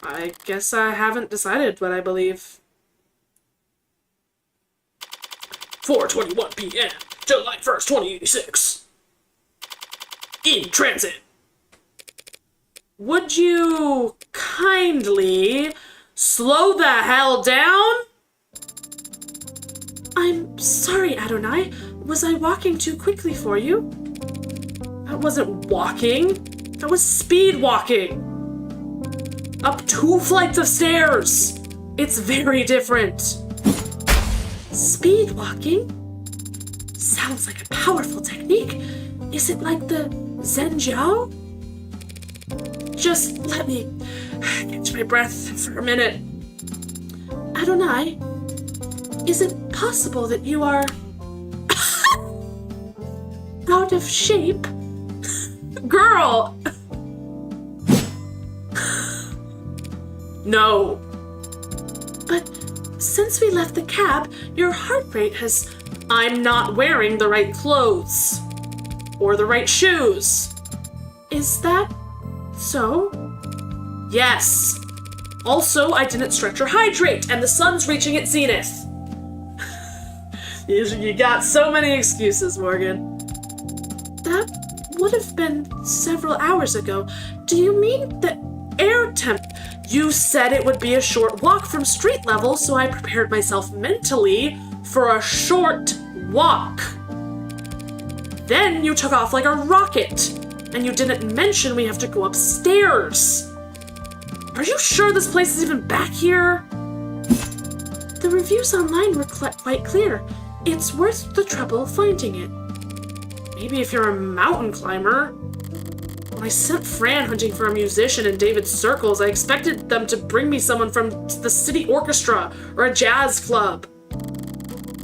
I guess I haven't decided what I believe. 4:21 p.m., July 1st, 2086. In transit. Would you kindly slow the hell down? I'm sorry, Adonai. Was I walking too quickly for you? That wasn't walking. That was speed walking. Up 2 flights of stairs. It's very different. Speed walking? Sounds like a powerful technique. Is it like the Zhenjiao? Just let me catch my breath for a minute. Adonai, is it possible that you are out of shape? Girl! No. But since we left the cab, your heart rate has— I'm not wearing the right clothes. Or the right shoes. Is that so? Yes. Also, I didn't stretch or hydrate, and the sun's reaching its zenith. You got so many excuses, Morgan. That would have been several hours ago. Do you mean the air temp? You said it would be a short walk from street level, so I prepared myself mentally for a short walk. Then you took off like a rocket, and you didn't mention we have to go upstairs. Are you sure this place is even back here? The reviews online were quite clear. It's worth the trouble finding it. Maybe if you're a mountain climber. When I sent Fran hunting for a musician in David's circles, I expected them to bring me someone from the city orchestra or a jazz club.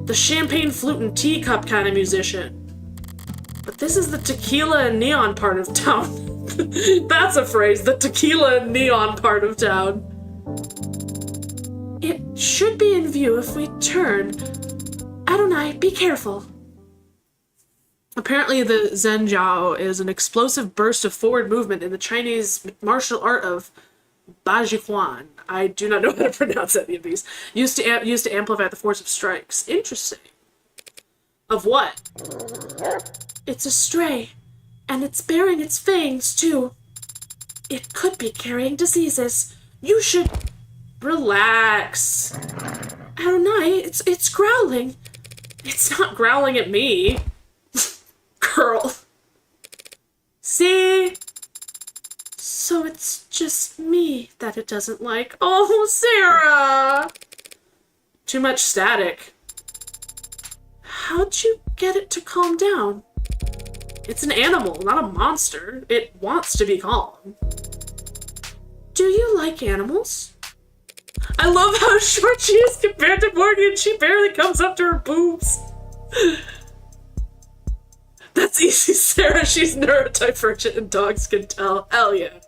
The champagne flute and teacup kind of musician. But this is the tequila and neon part of town. That's a phrase, the tequila and neon part of town. It should be in view if we turn. Adonai, be careful. Apparently the Zhenjiao is an explosive burst of forward movement in the Chinese martial art of Bajiquan. I do not know how to pronounce any of these. Used to amplify the force of strikes. Interesting. Of what? It's a stray, and it's bearing its fangs, too. It could be carrying diseases. You should... Relax. Adonai, it's growling. It's not growling at me. Girl. See? So it's just me that it doesn't like. Oh, Sarah! Too much static. How'd you get it to calm down? It's an animal, not a monster. It wants to be calm. Do you like animals? I love how short she is compared to Morgan. She barely comes up to her boobs. That's easy, Sarah. She's neurodivergent and dogs can tell. Hell yeah.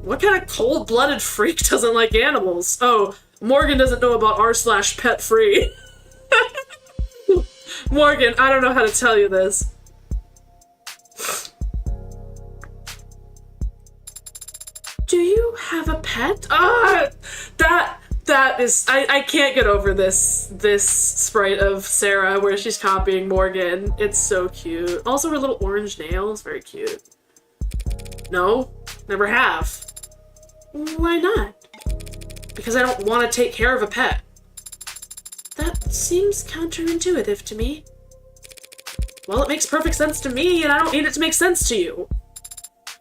What kind of cold-blooded freak doesn't like animals? Oh, Morgan doesn't know about r/pet free. Morgan, I don't know how to tell you this. Do you have a pet? That is, I can't get over this sprite of Sarah where she's copying Morgan. It's so cute. Also her little orange nails, very cute. No, never have. Why not? Because I don't want to take care of a pet. That seems counterintuitive to me. Well, it makes perfect sense to me, and I don't need it to make sense to you.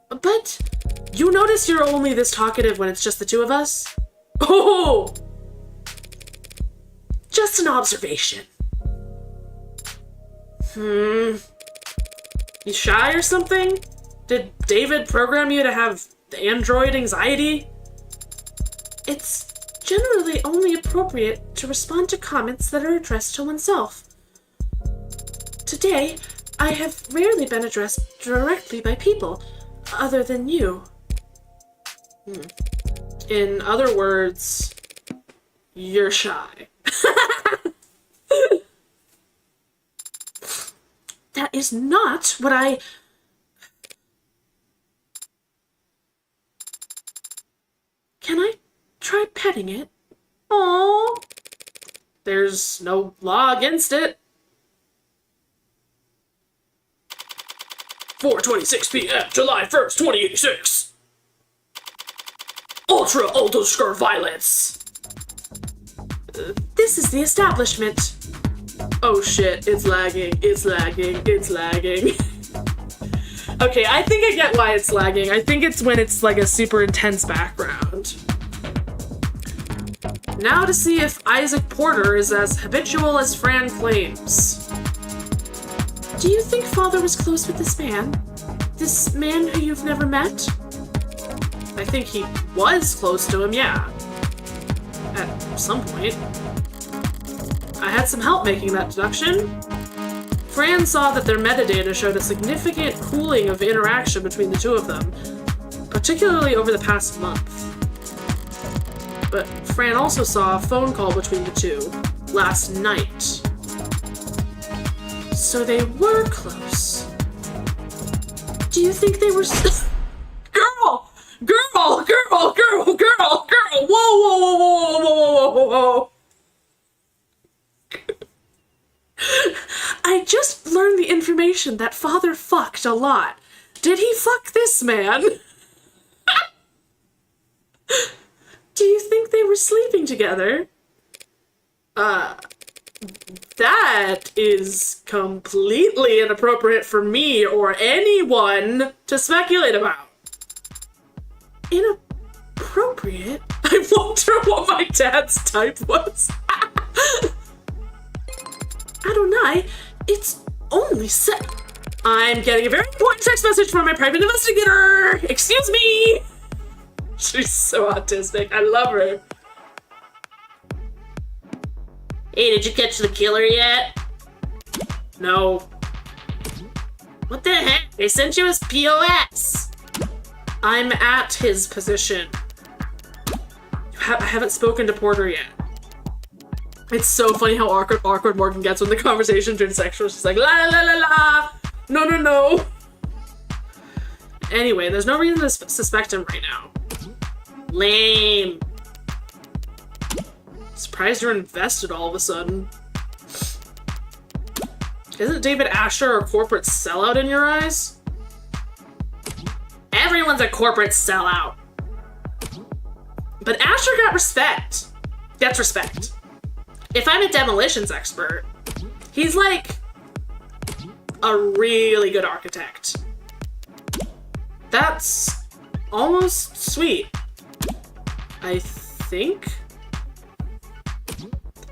But you notice you're only this talkative when it's just the two of us? Oh! Just an observation. You shy or something? Did David program you to have android anxiety? It's generally only appropriate to respond to comments that are addressed to oneself. Today, I have rarely been addressed directly by people other than you. In other words, you're shy. That is not what I... Can I try petting it? Aww. There's no law against it. 4:26 p.m., July 1st, 2086. Ultra violence. This is the establishment. Oh shit, it's lagging. Okay, I think I get why it's lagging. I think it's when it's like a super intense background. Now to see if Isaac Porter is as habitual as Fran claims. Do you think Father was close with this man? This man who you've never met? I think he was close to him, yeah. At some point. I had some help making that deduction. Fran saw that their metadata showed a significant cooling of interaction between the two of them, particularly over the past month. But Fran also saw a phone call between the two last night. So they were close. Do you think they were Girl! Whoa! I just learned the information that Father fucked a lot. Did he fuck this man? Do you think they were sleeping together? That is completely inappropriate for me or anyone to speculate about. Inappropriate? I wonder what my dad's type was. Adonai, it's only I'm getting a very important text message from my private investigator! Excuse me! She's so autistic. I love her. Hey, did you catch the killer yet? No. What the heck? They sent you his POS! I'm at his position. I haven't spoken to Porter yet. It's so funny how awkward Morgan gets when the conversation turns sexual. She's like, la la la la la! No, no, no! Anyway, there's no reason to suspect him right now. Lame. Surprised you're invested all of a sudden. Isn't David Asher a corporate sellout in your eyes? Everyone's a corporate sellout. But Asher got respect. Gets respect. If I'm a demolitions expert, he's like a really good architect. That's almost sweet. I think.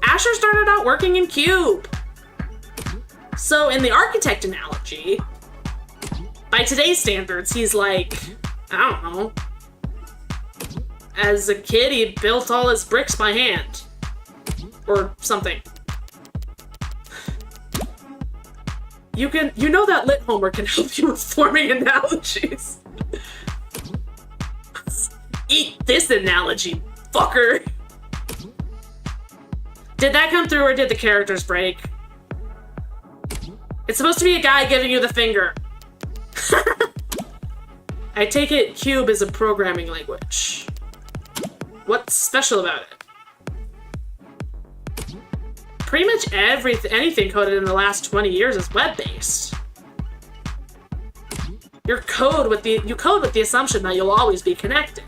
Asher started out working in Cube. So in the architect analogy, by today's standards, he's like, I don't know. As a kid, he built all his bricks by hand. Or something. You know that lit homework can help you with forming analogies. Eat this analogy, fucker. Did that come through or did the characters break? It's supposed to be a guy giving you the finger. I take it Cube is a programming language. What's special about it? Pretty much anything coded in the last 20 years is web-based. You code with the assumption that you'll always be connected.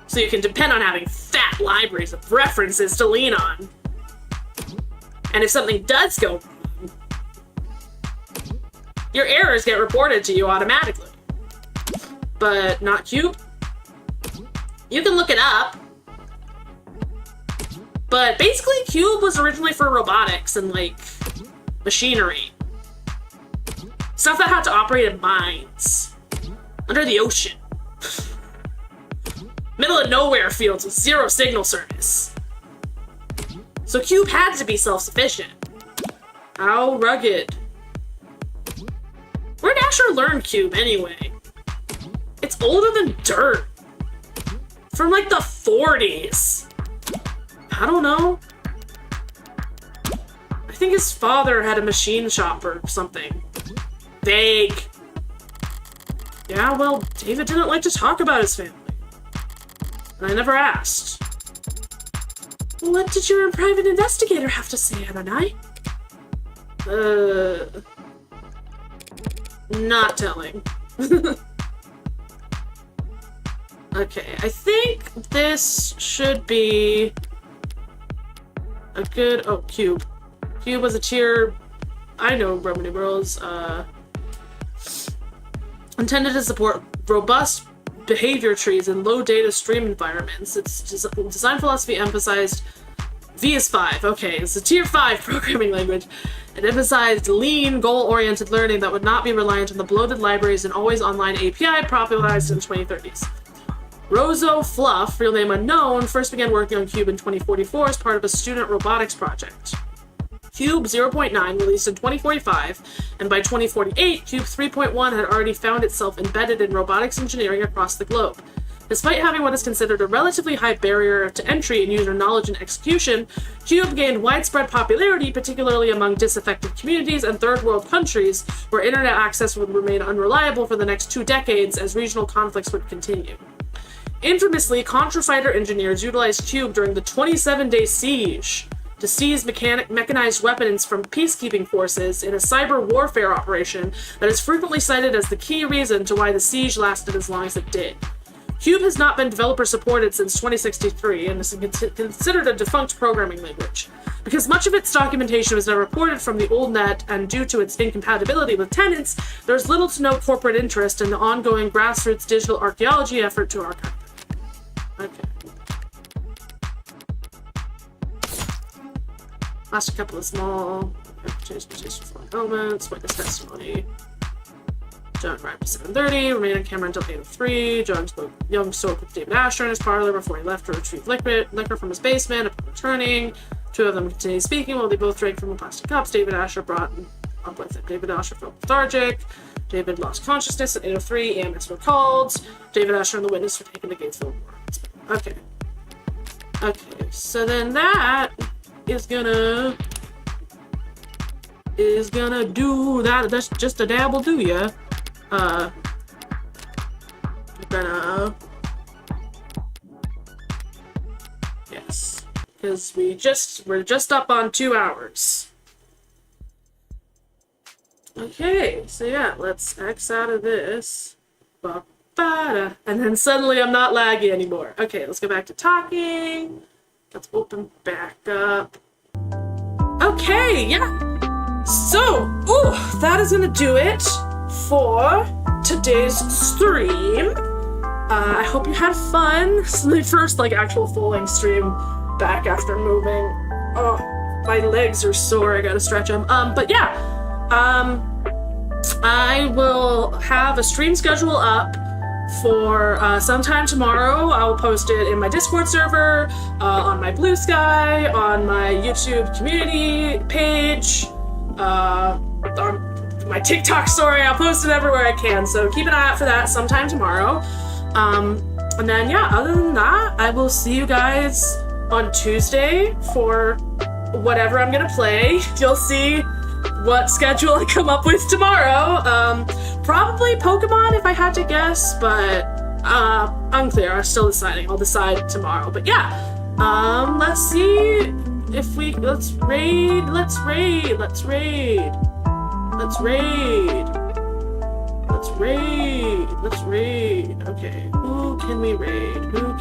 So you can depend on having fat libraries of references to lean on. And if something does go wrong, your errors get reported to you automatically. But not Cube. You can look it up. But basically, Cube was originally for robotics and, like, machinery. Stuff that had to operate in mines. Under the ocean. Middle of nowhere fields with zero signal service. So Cube had to be self-sufficient. How rugged. Where'd Asher learn Cube, anyway? It's older than dirt. From, like, the 40s. I don't know. I think his father had a machine shop or something. Vague. Yeah, well, David didn't like to talk about his family. And I never asked. What did your private investigator have to say, Adonai? Not telling. Okay, I think this should be a good... Oh, Cube. Cube was a tier... I know Roman numerals. Intended to support robust behavior trees in low data stream environments. Its design philosophy emphasized... V is 5. Okay, it's a tier 5 programming language. It emphasized lean, goal-oriented learning that would not be reliant on the bloated libraries and always online API popularized in the 2030s. Rozo Fluff, real name unknown, first began working on Cube in 2044 as part of a student robotics project. Cube 0.9 released in 2045, and by 2048, Cube 3.1 had already found itself embedded in robotics engineering across the globe. Despite having what is considered a relatively high barrier to entry in user knowledge and execution, Cube gained widespread popularity, particularly among disaffected communities and third-world countries, where internet access would remain unreliable for the next 2 decades as regional conflicts would continue. Infamously, Contra Fighter engineers utilized Cube during the 27-day siege to seize mechanized weapons from peacekeeping forces in a cyber warfare operation that is frequently cited as the key reason to why the siege lasted as long as it did. Cube has not been developer supported since 2063 and is considered a defunct programming language. Because much of its documentation was never ported from the old net and due to its incompatibility with tenants, there's little to no corporate interest in the ongoing grassroots digital archaeology effort to archive it. Okay. Last a couple of small Reputation for elements, witness testimony. John arrived at 7:30, remained on camera until 8:03. Young spoke with David Asher in his parlor before he left to retrieve liquor from his basement. Upon returning, two of them continued speaking while they both drank from the plastic cups David Asher brought up with him. David Asher felt lethargic. David lost consciousness at 8:03. EMS were called. David Asher and the witness were taken to Gatesville. Okay. Okay, so then that is gonna do that. That's just a dabble do ya. I'm gonna, yes, because we're just up on 2 hours. Okay, so yeah, let's X out of this. Ba-ba-da. And then suddenly I'm not laggy anymore. Okay, let's go back to talking. Let's open back up. Okay, yeah. So, that is gonna do it for today's stream. I hope you had fun. This is my first actual full-length stream back after moving. Oh, my legs are sore. I gotta stretch them. But yeah, I will have a stream schedule up for sometime tomorrow. I will post it in my Discord server, on my Blue Sky, on my YouTube community page, on my TikTok story. I'll post it everywhere I can, so keep an eye out for that sometime tomorrow. And then yeah, other than that, I will see you guys on Tuesday for whatever I'm gonna play. You'll see what schedule I come up with tomorrow. Probably Pokemon if I had to guess, but unclear. I'm still deciding. I'll decide tomorrow. But yeah, let's see if let's raid. Okay, who can we raid? Who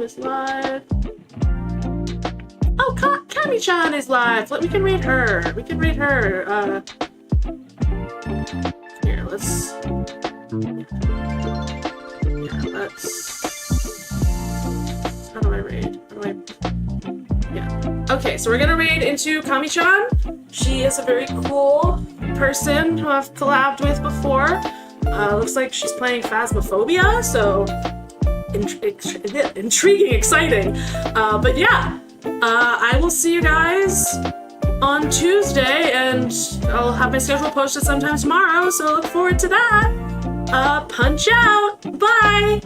is live? Oh, Kami-chan is live. We can raid her. Here, let's. How do I raid? Yeah. Okay, so we're gonna raid into Kami-chan. She is a very cool person who I've collabed with before. Looks like she's playing Phasmophobia, so intriguing, exciting. But yeah, I will see you guys on Tuesday, and I'll have my schedule posted sometime tomorrow, so look forward to that. Punch out! Bye!